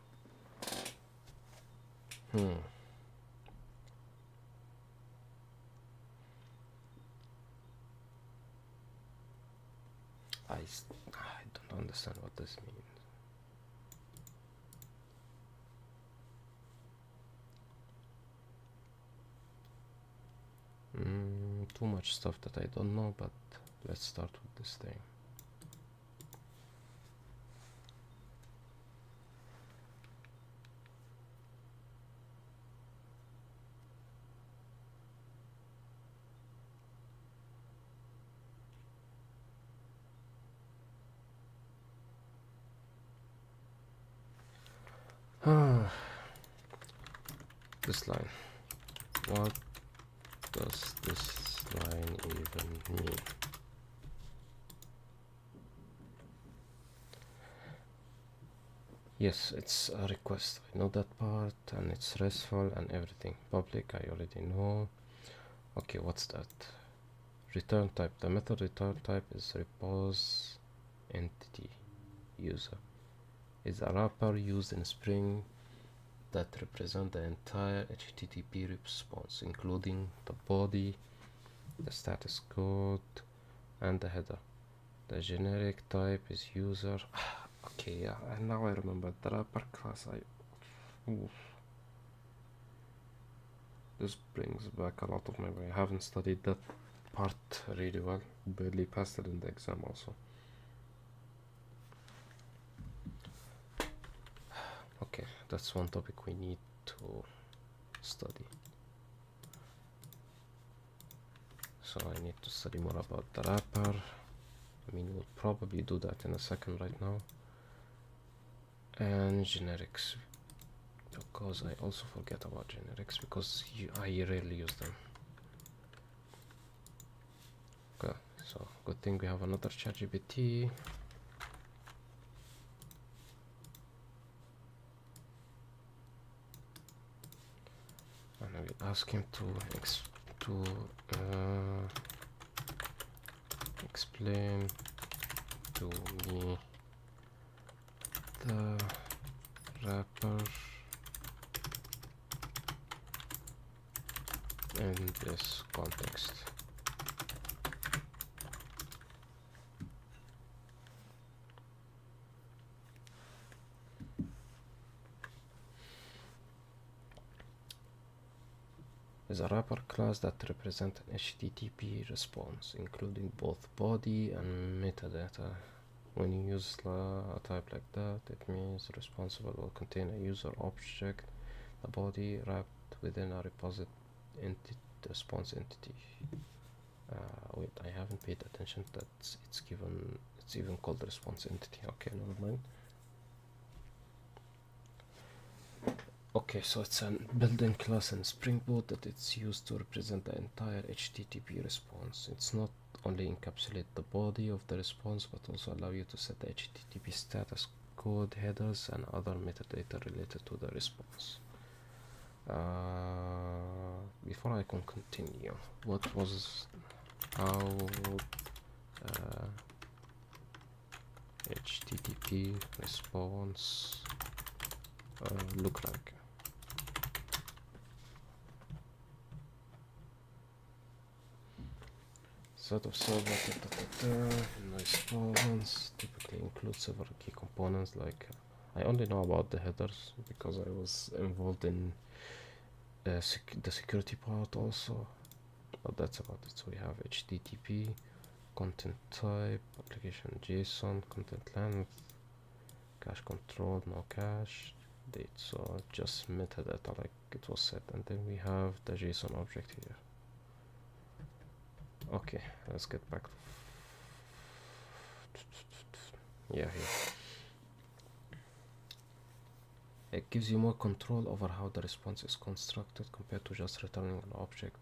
I don't understand what this means. Too much stuff that I don't know, but let's start with this thing. This line. What does this line even mean? Yes, it's a request. I know that part, and it's RESTful and everything. Public, I already know. Okay, what's that? Return type. The method return type is repose entity user. Is a wrapper used in Spring that represent the entire HTTP response, including the body, the status code, and the header. The generic type is user. Okay, yeah, and now I remember the wrapper class. This brings back a lot of memory. I haven't studied that part really well. Barely passed it in the exam also. Okay, that's one topic we need to study. So I need to study more about the wrapper. I mean, we'll probably do that in a second right now. And generics, because I also forget about generics because I rarely use them. Okay, so good thing we have another ChatGPT. And I will ask him to explain to me the wrapper in this context. is a wrapper class that represents an HTTP response, including both body and metadata. When you use a type like that, it means the responsible will contain a user object, the body wrapped within a response entity. Wait, I haven't paid attention that it's even called response entity. Okay, never mind. Okay, so it's a built-in class in Spring Boot that it's used to represent the entire HTTP response. It's not only encapsulate the body of the response, but also allow you to set the HTTP status code, headers, and other metadata related to the response. Before I can continue, how HTTP response look like? Set of server in response typically includes several key components. Like I only know about the headers because I was involved in the security part also, but that's about it. So we have HTTP, content type, application JSON, content length, cache control, no cache, date. So just metadata like it was said, and then we have the JSON object here. Okay, let's get back. Yeah, here. It gives you more control over how the response is constructed compared to just returning an object.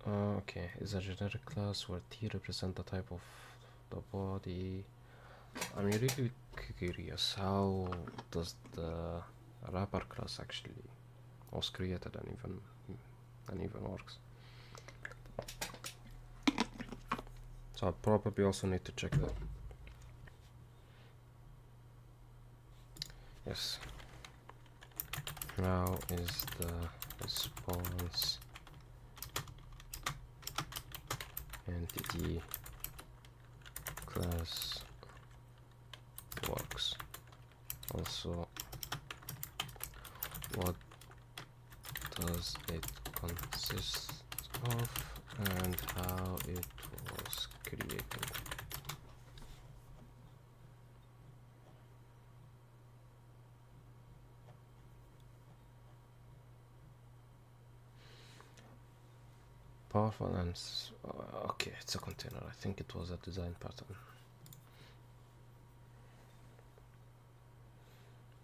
Okay, is a generic class where T represents the type of the body. I'm really curious, how does the wrapper class actually was created and even works? So I'll probably also need to check that. Yes. How is the response entity class works? Also, what does it consist of and how it was created? Powerful and okay, it's a container. I think it was a design pattern.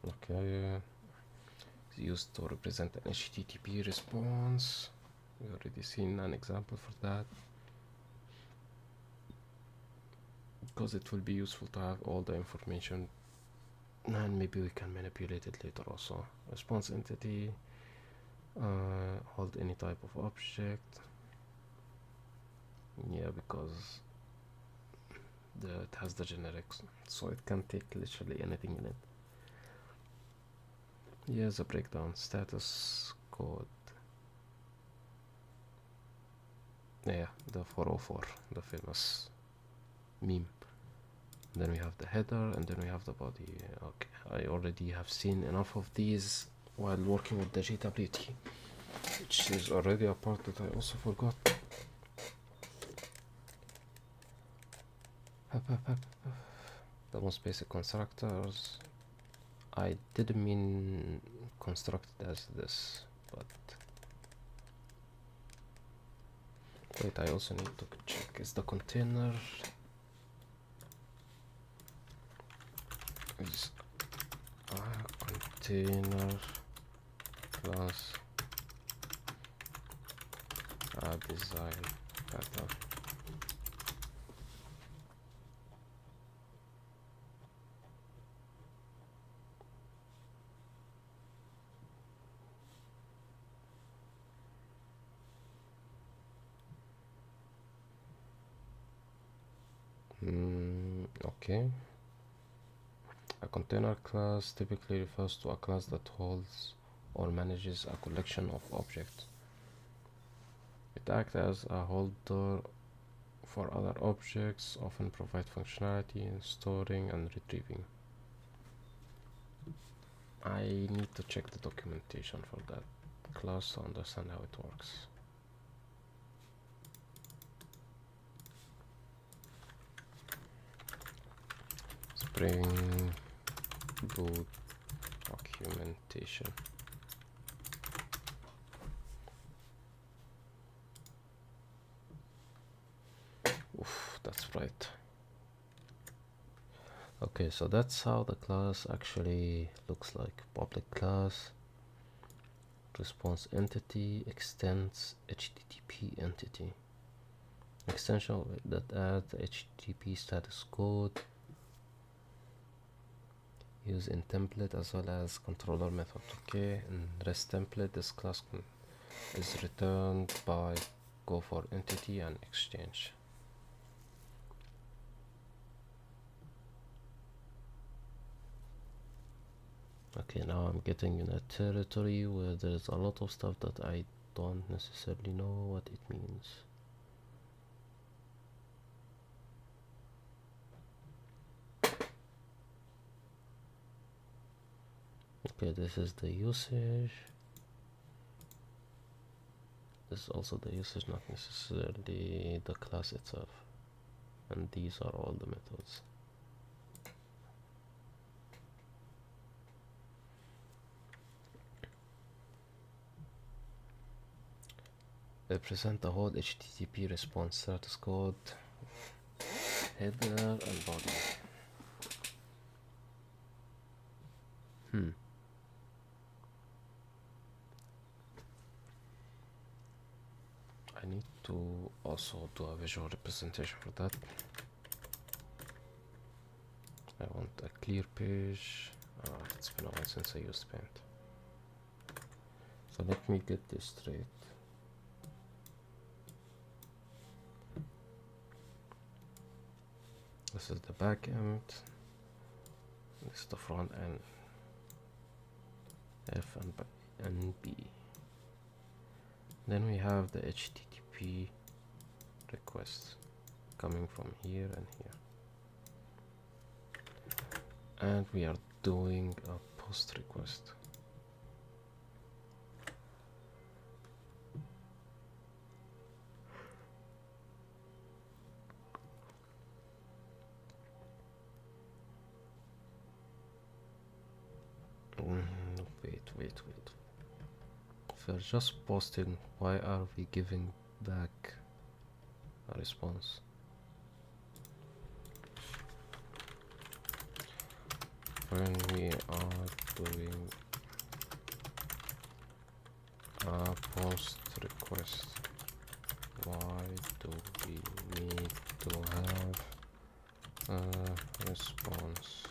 Okay, it's used to represent an HTTP response. We already seen an example for that, because it will be useful to have all the information, and maybe we can manipulate it later also. Response entity, hold any type of object. Yeah, because it has the generics, so it can take literally anything in it. Here's a breakdown. Status code. Yeah, the 404, the famous meme. Then we have the header, and then we have the body. Okay, I already have seen enough of these while working with the JWT, which is already a part that I also forgot. The most basic constructors. I didn't mean constructed as this, but wait, I also need to check, is the container is a container plus a design pattern. Okay. A container class typically refers to a class that holds or manages a collection of objects. It acts as a holder for other objects, often provide functionality in storing and retrieving. I need to check the documentation for that. class to understand how it works. Spring Boot documentation. Oof, that's right. Okay, so that's how the class actually looks like. Public class, response entity, extends HTTP entity. Extension that adds the HTTP status code, use in template as well as controller method. Okay, in REST template, this class is returned by go for entity and exchange. Okay, now I'm getting in a territory where there's a lot of stuff that I don't necessarily know what it means. Okay, this is the usage. This is also the usage, not necessarily the class itself. And these are all the methods. They present the whole HTTP response status code, header and body. I need to also do a visual representation for that. I want a clear page. It's been a while since I used Paint. So let me get this straight. This is the back end. This is the front end. F and B. Then we have the HTTP requests coming from here and here. And we are doing a post request. Wait. If we're just posting, why are we giving back a response? When we are doing a post request, why do we need to have a response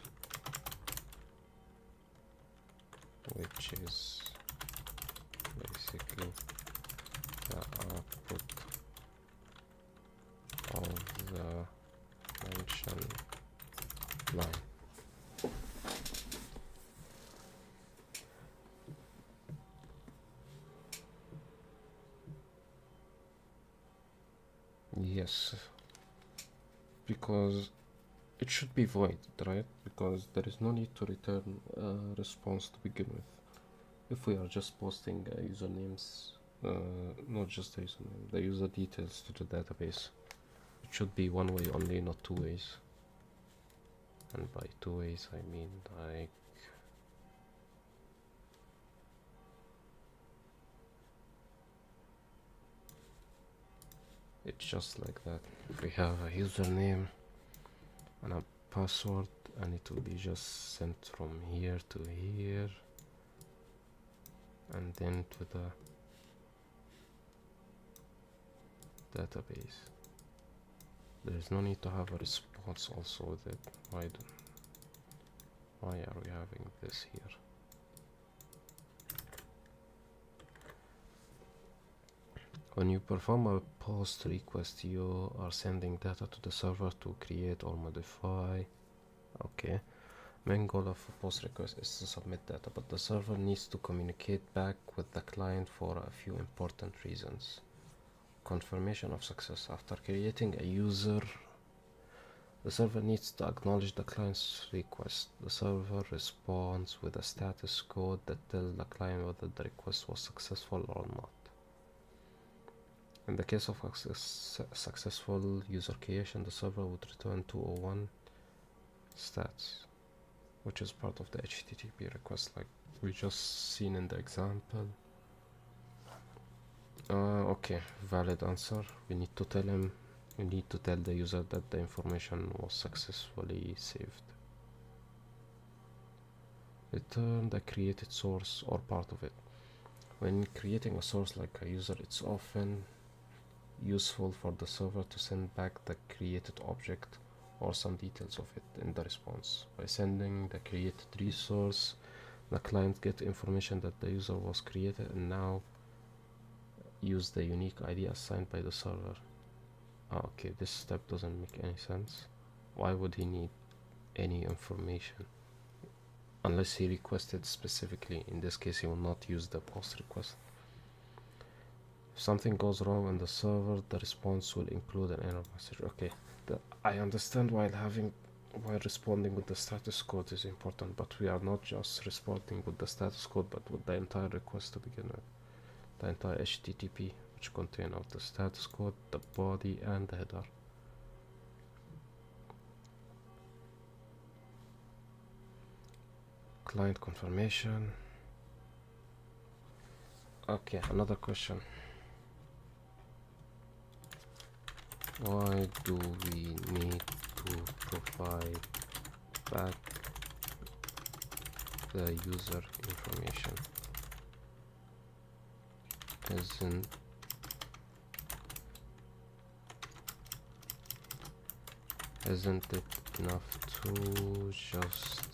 which is basically the output of the mentioned line? Yes, because it should be void, right? Because there is no need to return a response to begin with. If we are just posting usernames, not just the username, the user details to the database, it should be one way only, not two ways. And by two ways I mean like it's just like that. If we have a username and a password, and it will be just sent from here to here and then to the database. There is no need to have a response also with it. Why are we having this here? When you perform a post request, you are sending data to the server to create or modify. Okay. Main goal of a post request is to submit data, but the server needs to communicate back with the client for a few important reasons. Confirmation of success. After creating a user The server needs to acknowledge the client's request. The server responds with a status code that tells the client whether the request was successful or not. In the case of successful user creation, the server would return 201 stats, which is part of the HTTP request like we just seen in the example. Okay, valid answer. We need to tell the user that the information was successfully saved. Return the created source or part of it. When creating a source like a user, it's often useful for the server to send back the created object or some details of it in the response. By sending the created resource, the client gets information that the user was created and now use the unique ID assigned by the server. Okay, this step doesn't make any sense. Why would he need any information? Unless he requested specifically. In this case, he will not use the post request. If something goes wrong on the server, the response will include an error message. Okay, I understand while responding with the status code is important, but we are not just responding with the status code, but with the entire request to begin with. The entire HTTP, which contain of the status code, the body, and the header. Client confirmation. Okay, another question. Why do we need to provide back the user information? Isn't it enough to just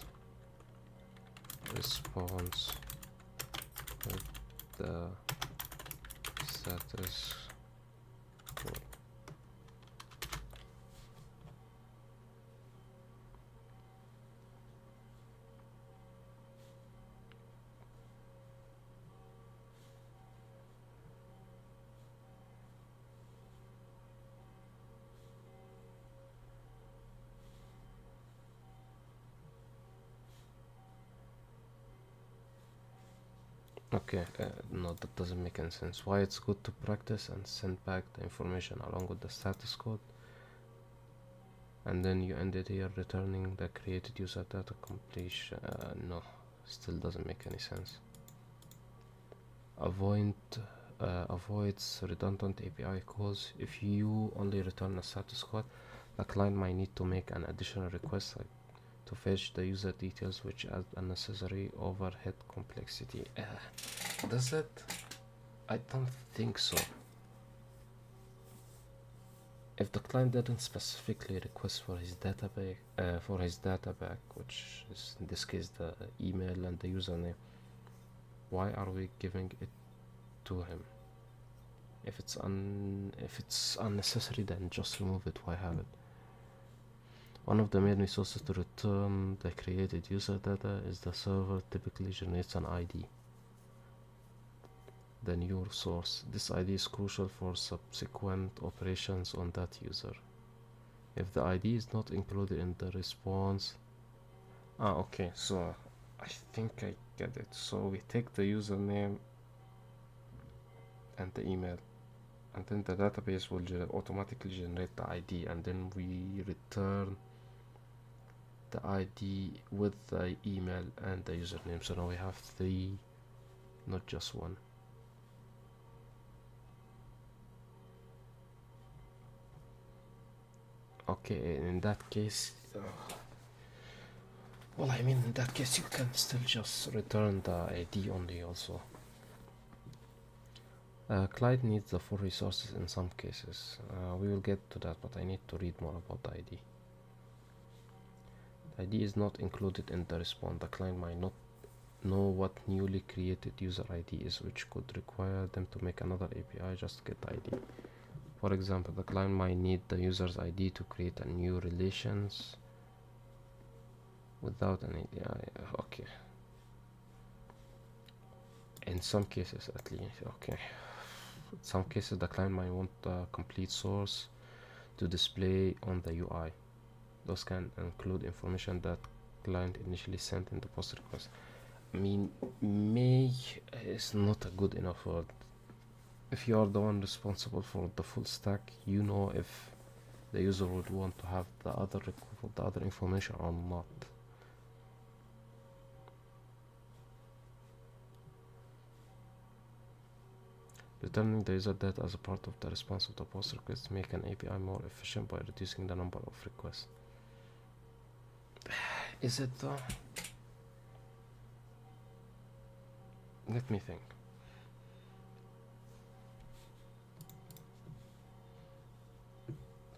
respond with the status code? Okay, no, that doesn't make any sense. Why it's good to practice and send back the information along with the status code, and then you ended here returning the created user data completion. No, still doesn't make any sense. Avoids redundant API calls. If you only return a status code, the client might need to make an additional request like to fetch the user details, which adds unnecessary overhead complexity. Does it? I don't think so. If the client didn't specifically request for his data back, which is in this case the email and the username, why are we giving it to him? If it's unnecessary, then just remove it. Why have it? One of the main resources to return the created user data is the server typically generates an ID, the new source. This ID is crucial for subsequent operations on that user. If the ID is not included in the response... okay, so I think I get it. So we take the username and the email, and then the database will automatically generate the ID, and then we return the ID with the email and the username. So now we have 3, not just 1. Okay, in that case, well, I mean, in that case you can still just return the ID only also. Client needs the full resources in some cases. We will get to that, but I need to read more about the ID. The ID is not included in the response. The client might not know what newly created user ID is, which could require them to make another API just to get the ID. For example, the client might need the user's ID to create a new relations without an API. Okay. In some cases, at least. Okay. In some cases, the client might want a complete source to display on the UI. Those can include information that client initially sent in the post request. I mean, may is not a good enough word. If you are the one responsible for the full stack, you know if the user would want to have the other information or not. Returning the user data as a part of the response of the post request make an API more efficient by reducing the number of requests. Is it though? Let me think.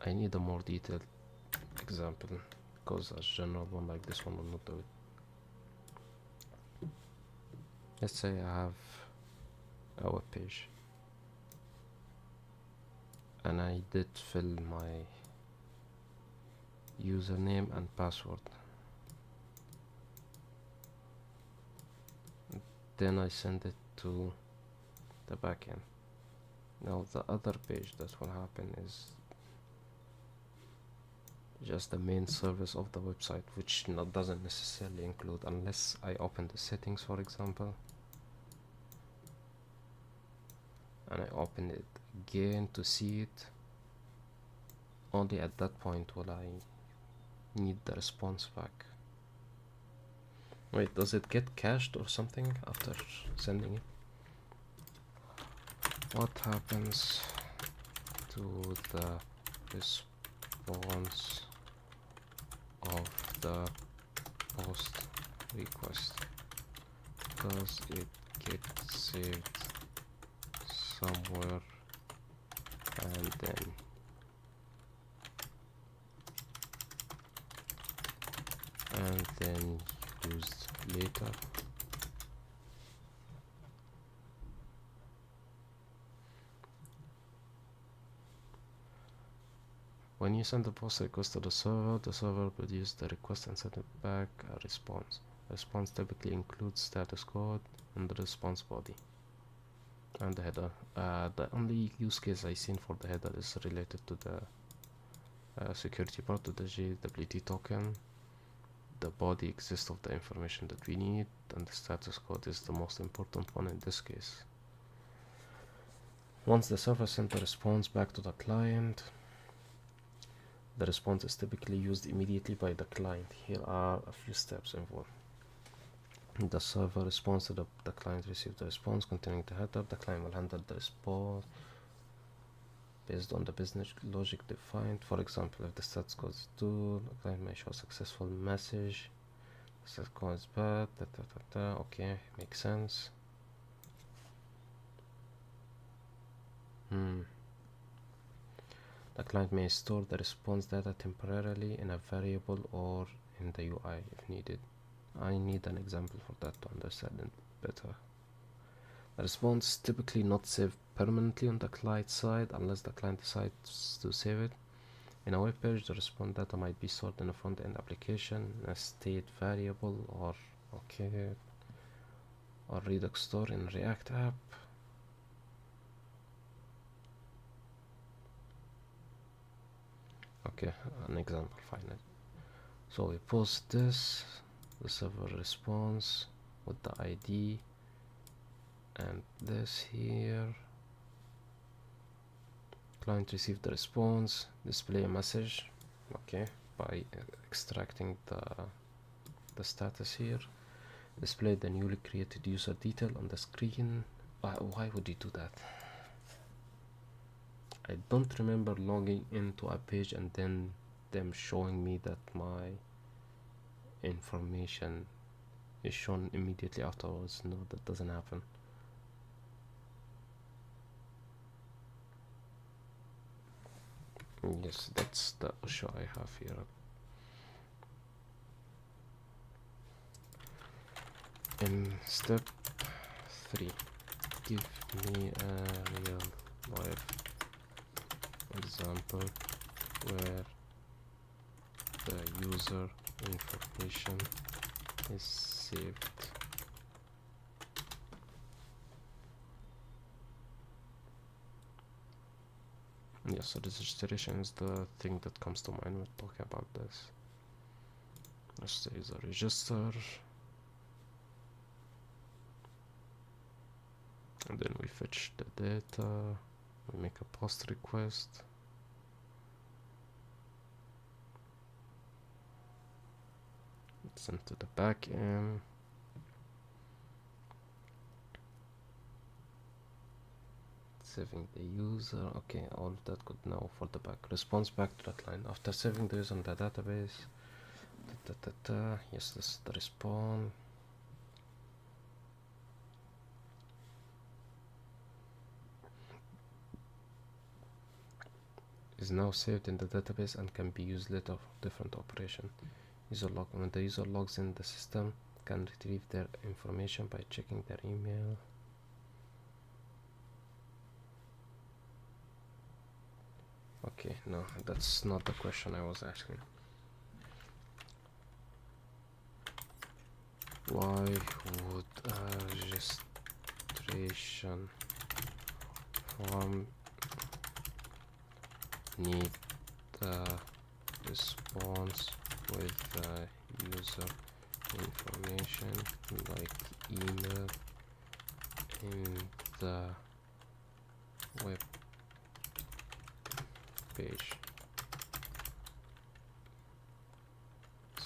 I need a more detailed example, because a general one like this one will not do it. Let's say I have a web page and I did fill my username and password. Then I send it to the backend. Now the other page that will happen is just the main service of the website, which doesn't necessarily include, unless I open the settings, for example, and I open it again to see it. Only at that point will I need the response back. Wait, does it get cached or something after sending it? What happens to the response of the post request? Does it get saved somewhere and then used later? When you send the post request to the server produces the request and send it back a response. The response typically includes status code and the response body and the header. The only use case I seen for the header is related to the security part of the JWT token. The body exists of the information that we need, and the status code is the most important one in this case. Once the server sends the response back to the client, the response is typically used immediately by the client. Here are a few steps involved. The server responds to the client receives the response containing the header. The client will handle the response based on the business logic defined. For example, if the status code is true, the client may show a successful message. The status code is bad. Okay, makes sense. The client may store the response data temporarily in a variable or in the UI if needed. I need an example for that to understand it better. The response is typically not saved permanently on the client side unless the client decides to save it. In a web page, the response data might be stored in a front-end application, in a state variable, or Redux store in React app. Okay, an example finally. So we post this, the server responds with the ID and this here. Client received the response, display a message, okay, by extracting the status here. Display the newly created user detail on the screen. Why would you do that? I don't remember logging into a page and then them showing me that my information is shown immediately afterwards. No, that doesn't happen. Yes, that's the issue I have here. In step 3, give me a real life example where the user information is saved. Yes, registration is the thing that comes to mind when talking about this. Let's say the register, and then we fetch the data, we make a post request. It's sent to the backend. Saving the user. Okay, all of that good now for the back. Response back to that line. After saving the user in the database. Yes, this is the response. Is now saved in the database and can be used later for different operation. User log. When the user logs in, the system can retrieve their information by checking their email. Okay, no, that's not the question I was asking. Why would a registration form need the response with the user information like email in the web page,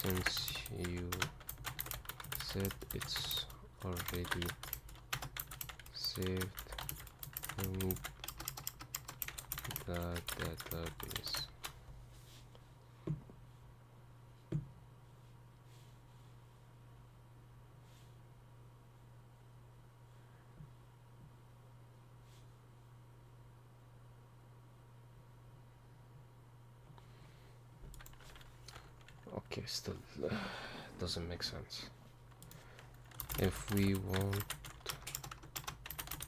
since you said it's already saved in the database? Okay, still doesn't make sense. If we want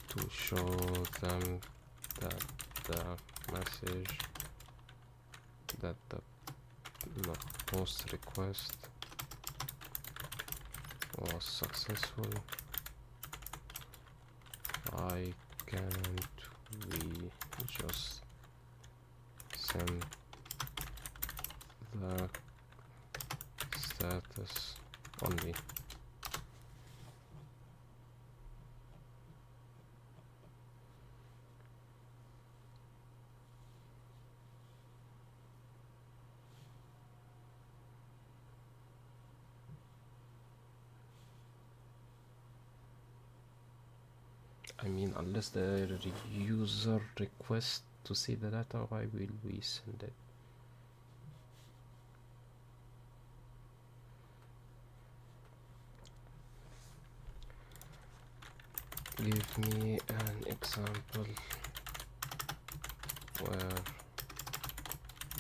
to show them that the message, that the post request was successful, why can't we just send the status only? I mean, unless the user requests to see the data, why will we send it? Give me an example where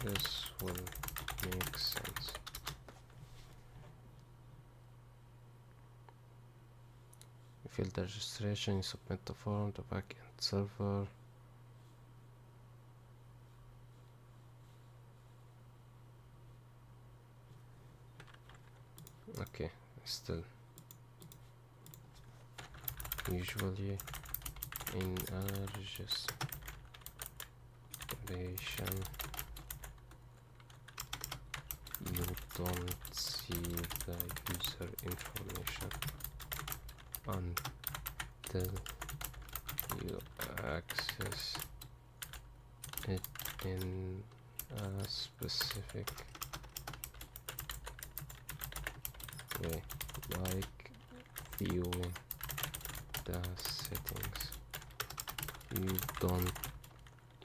this will make sense. You fill the registration, you submit the form, the backend server. Okay, still. Usually in a registration you don't see the user information until you access it in a specific way, like viewing the settings. You don't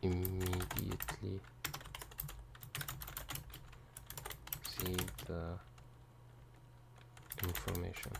immediately see the information.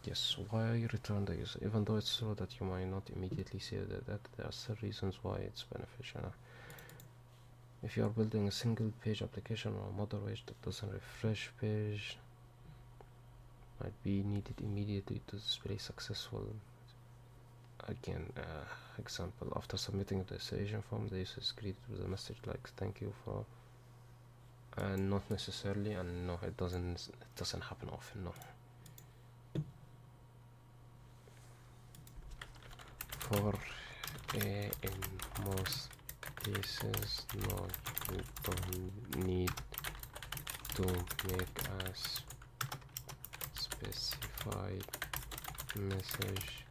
Yes, why return the user? Even though it's true that you might not immediately see that, there are still reasons why it's beneficial. If you are building a single page application or a model page that doesn't refresh page, might be needed immediately to display successful. Again, example, after submitting the registration form, the user is greeted with a message like "thank you for," and not necessarily, and no, it doesn't happen often. No. For in most cases, no, you don't need to make a specified message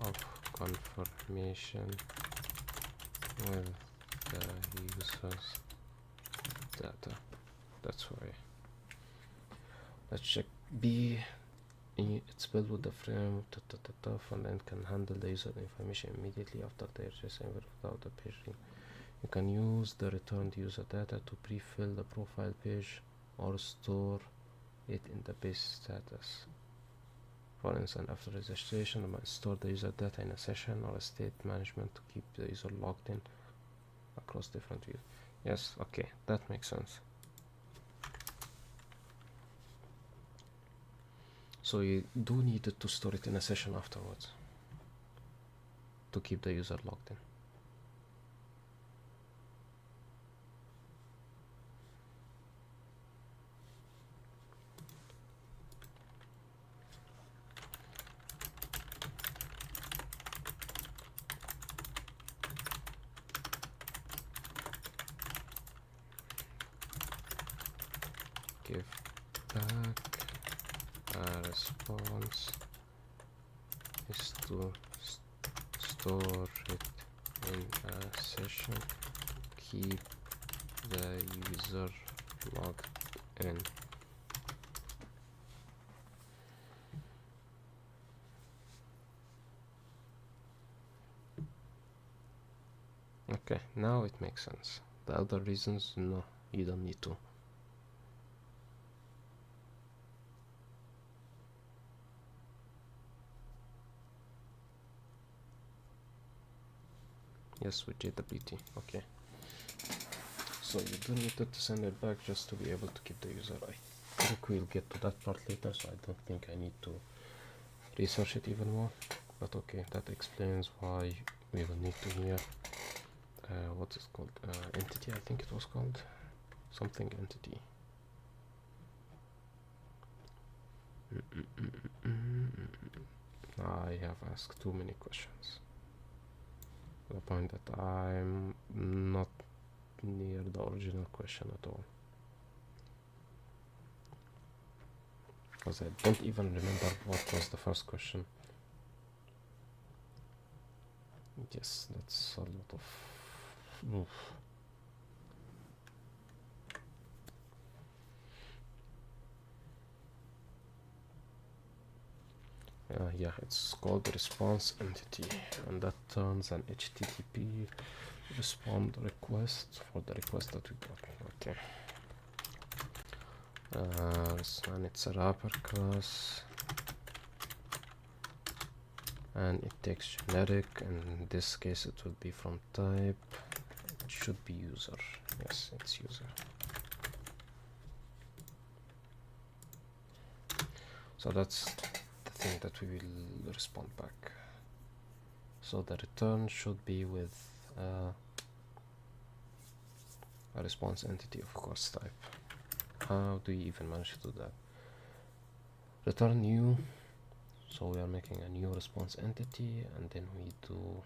of confirmation with the user's data. That's why. Let's check B. It's built with the frame and then can handle the user information immediately after they register without the page link. You can use the returned user data to pre-fill the profile page or store it in the base status. For instance, after registration, you might store the user data in a session or a state management to keep the user logged in across different views. Yes, okay, that makes sense. So you do need to store it in a session afterwards to keep the user logged in. Give back a response is to store it in a session, keep the user logged in. Okay, now it makes sense. The other reasons, no, you don't need to. Yes, with JWT. Okay. So you do need to send it back just to be able to keep the user. I think we'll get to that part later, so I don't think I need to research it even more. But okay, that explains why we will need to hear what is called entity. I think it was called something entity. I have asked too many questions. The point that I'm not near the original question at all, because I don't even remember what was the first question. Yes, that's a lot of oof. Yeah, it's called response entity, and that turns an HTTP respond request for the request that we got. Okay. And it's a wrapper class, and it takes generic, and in this case it will be from type, it should be user. Yes, it's user. So that's thing that we will respond back. So the return should be with a response entity of course type. How do you even manage to do that? Return new. So we are making a new response entity, and then we do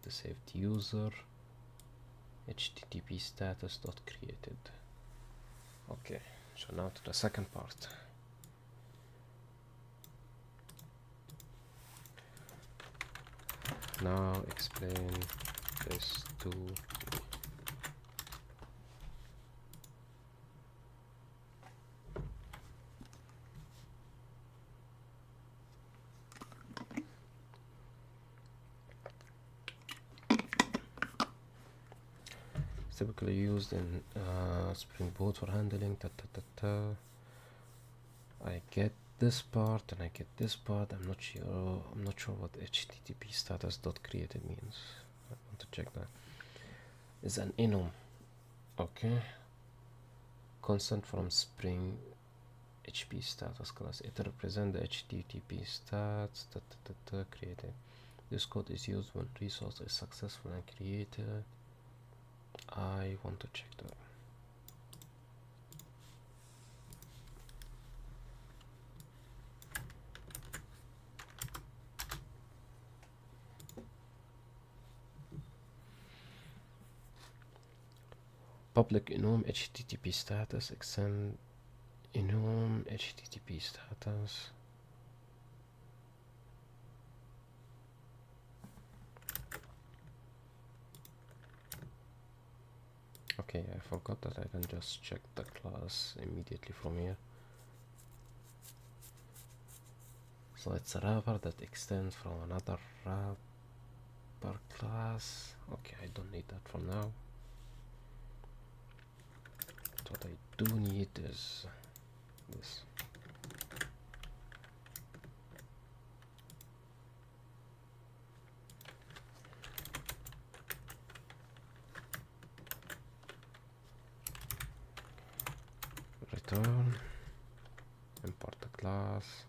the saved user http status dot created. Okay, so now to the second part. Now explain this to me. It's typically used in Spring Boot for handling I get this part and I get this part. I'm not sure what HTTP status dot created means. I want to check that. Is an enum, okay, constant from Spring HP status class. It represents the HTTP stats created. This code is used when resource is successful and created. I want to check that. Public enum HTTP status extend enum HTTP status. Okay, I forgot that I can just check the class immediately from here. So it's a wrapper that extends from another wrapper class. Okay, I don't need that for now. What I do need is this. Return, import the class.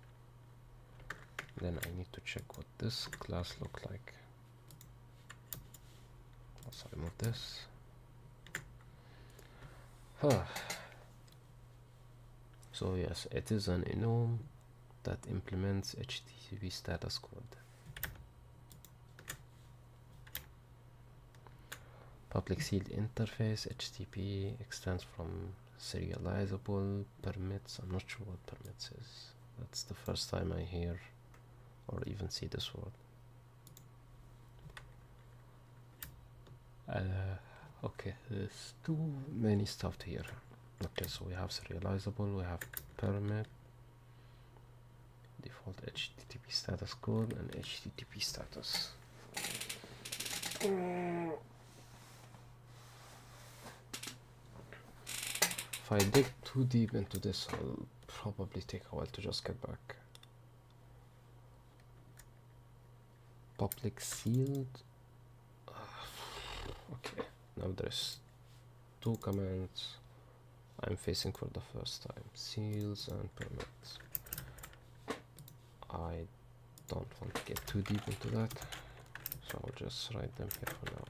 Then I need to check what this class looks like. Also remove this. So yes, it is an enum that implements HTTP status code. Public sealed interface HTTP extends from serializable permits. I'm not sure what permits is. That's the first time I hear or even see this word. Okay, there's too many stuff here. Okay, so we have serializable, we have permit, default HTTP status code, and HTTP status. If I dig too deep into this, I'll probably take a while to just get back. Public sealed. Okay, now there's two commands I'm facing for the first time: seals and permits. I don't want to get too deep into that, so I'll just write them here for now.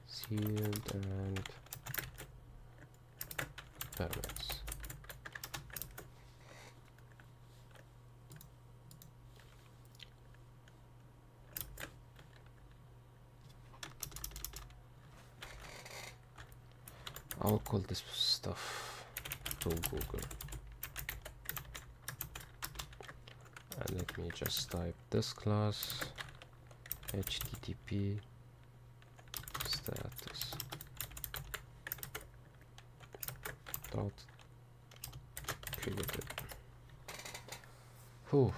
Sealed and permits. I'll call this stuff to Google, and let me just type this class HTTP status dot created. Whew.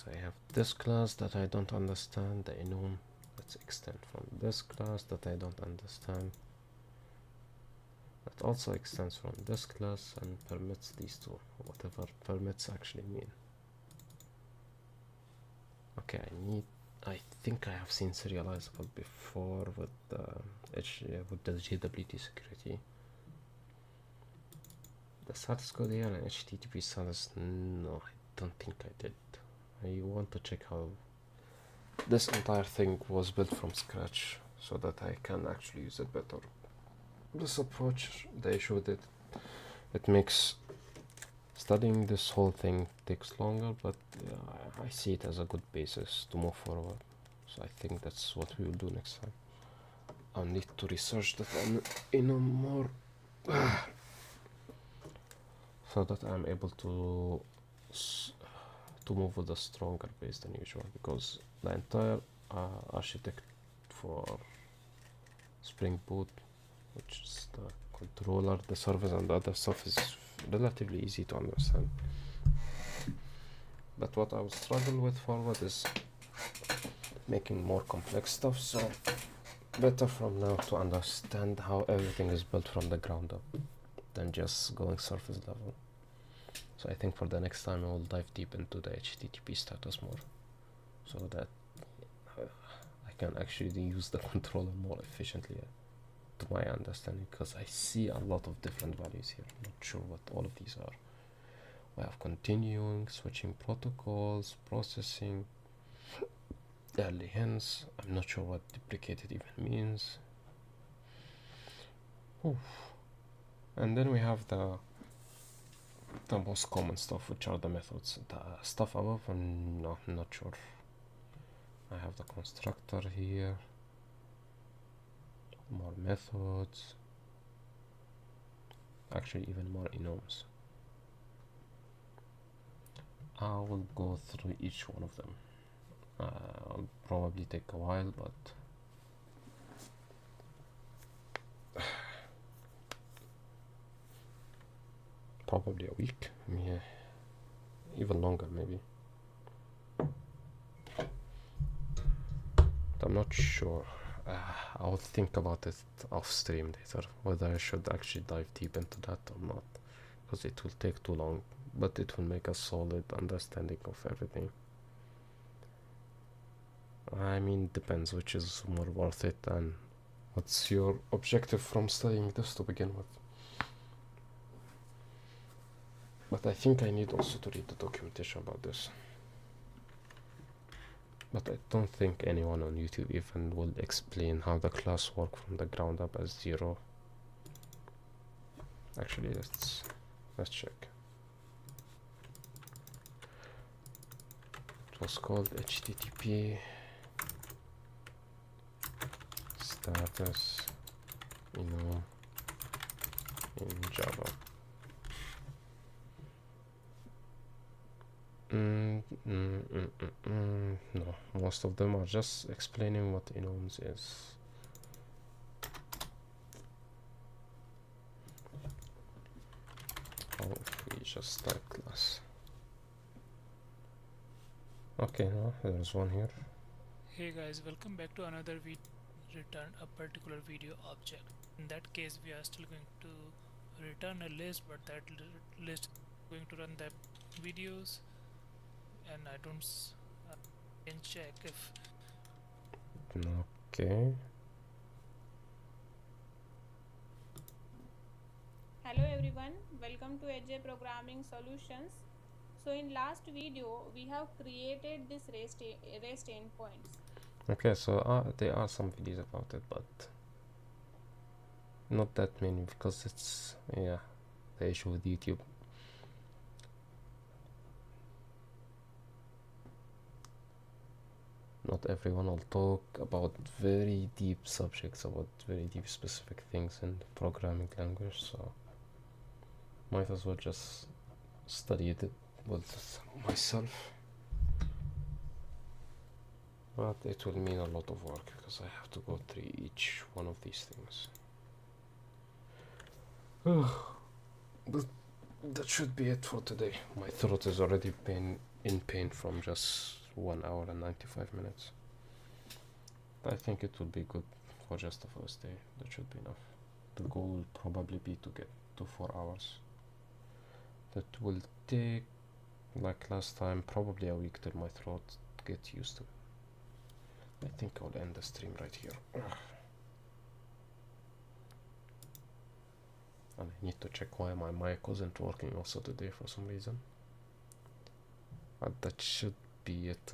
I have this class that I don't understand, the enum that's extend from this class that I don't understand, that also extends from this class and permits these two, whatever permits actually mean. Okay, I think I have seen serializable before with the JWT security. The status code here and HTTP status, no, I don't think I did. I want to check how this entire thing was built from scratch so that I can actually use it better. This approach, the issue that it makes studying this whole thing takes longer, but I see it as a good basis to move forward. So I think that's what we will do next time. I'll need to research that more so that I'm able to move with a stronger base than usual, because the entire architect for Spring Boot, which is the controller, the service and the other stuff, is relatively easy to understand. But what I will struggle with forward is making more complex stuff, so better from now to understand how everything is built from the ground up than just going surface level. So I think for the next time I will dive deep into the HTTP status more, so that I can actually use the controller more efficiently, to my understanding, because I see a lot of different values here. I'm not sure what all of these are. We have continuing, switching protocols, processing, early hints. I'm not sure what deprecated even means. Oof. And then we have the most common stuff, which are the methods. The stuff above, no, I'm not sure. I have the constructor here, more methods, actually even more enums. I will go through each one of them. I'll probably take a while, but probably a week, yeah, even longer maybe. I'm not sure. I'll think about it off stream later, whether I should actually dive deep into that or not, because it will take too long, but it will make a solid understanding of everything. I mean, depends which is more worth it and what's your objective from studying this to begin with. But I think I need also to read the documentation about this. But I don't think anyone on YouTube even will explain how the class work from the ground up as 0. Actually, let's check. It was called HTTP status enum in Java. No, most of them are just explaining what enums is. How if we just type class? Okay, no, there's one here. Hey guys, welcome back to another video. Return a particular video object. In that case, we are still going to return a list, but that list is going to run the videos, and I don't can check if. Okay. Hello everyone, welcome to AJ Programming Solutions. So in last video we have created this REST endpoints. Okay, so there are some videos about it, but not that many, because it's, yeah, the issue with YouTube. Not everyone will talk about very deep subjects, about very deep specific things in the programming language, so might as well just study it with myself. But it will mean a lot of work, because I have to go through each one of these things. But that should be it for today. My throat is already in pain from just 1 hour and 95 minutes. I think it will be good for just the first day. That should be enough. The goal will probably be to get to 4 hours. That will take, like last time, probably a week till my throat gets used to it. I think I'll end the stream right here. And I need to check why my mic wasn't working also today for some reason. But that should be it.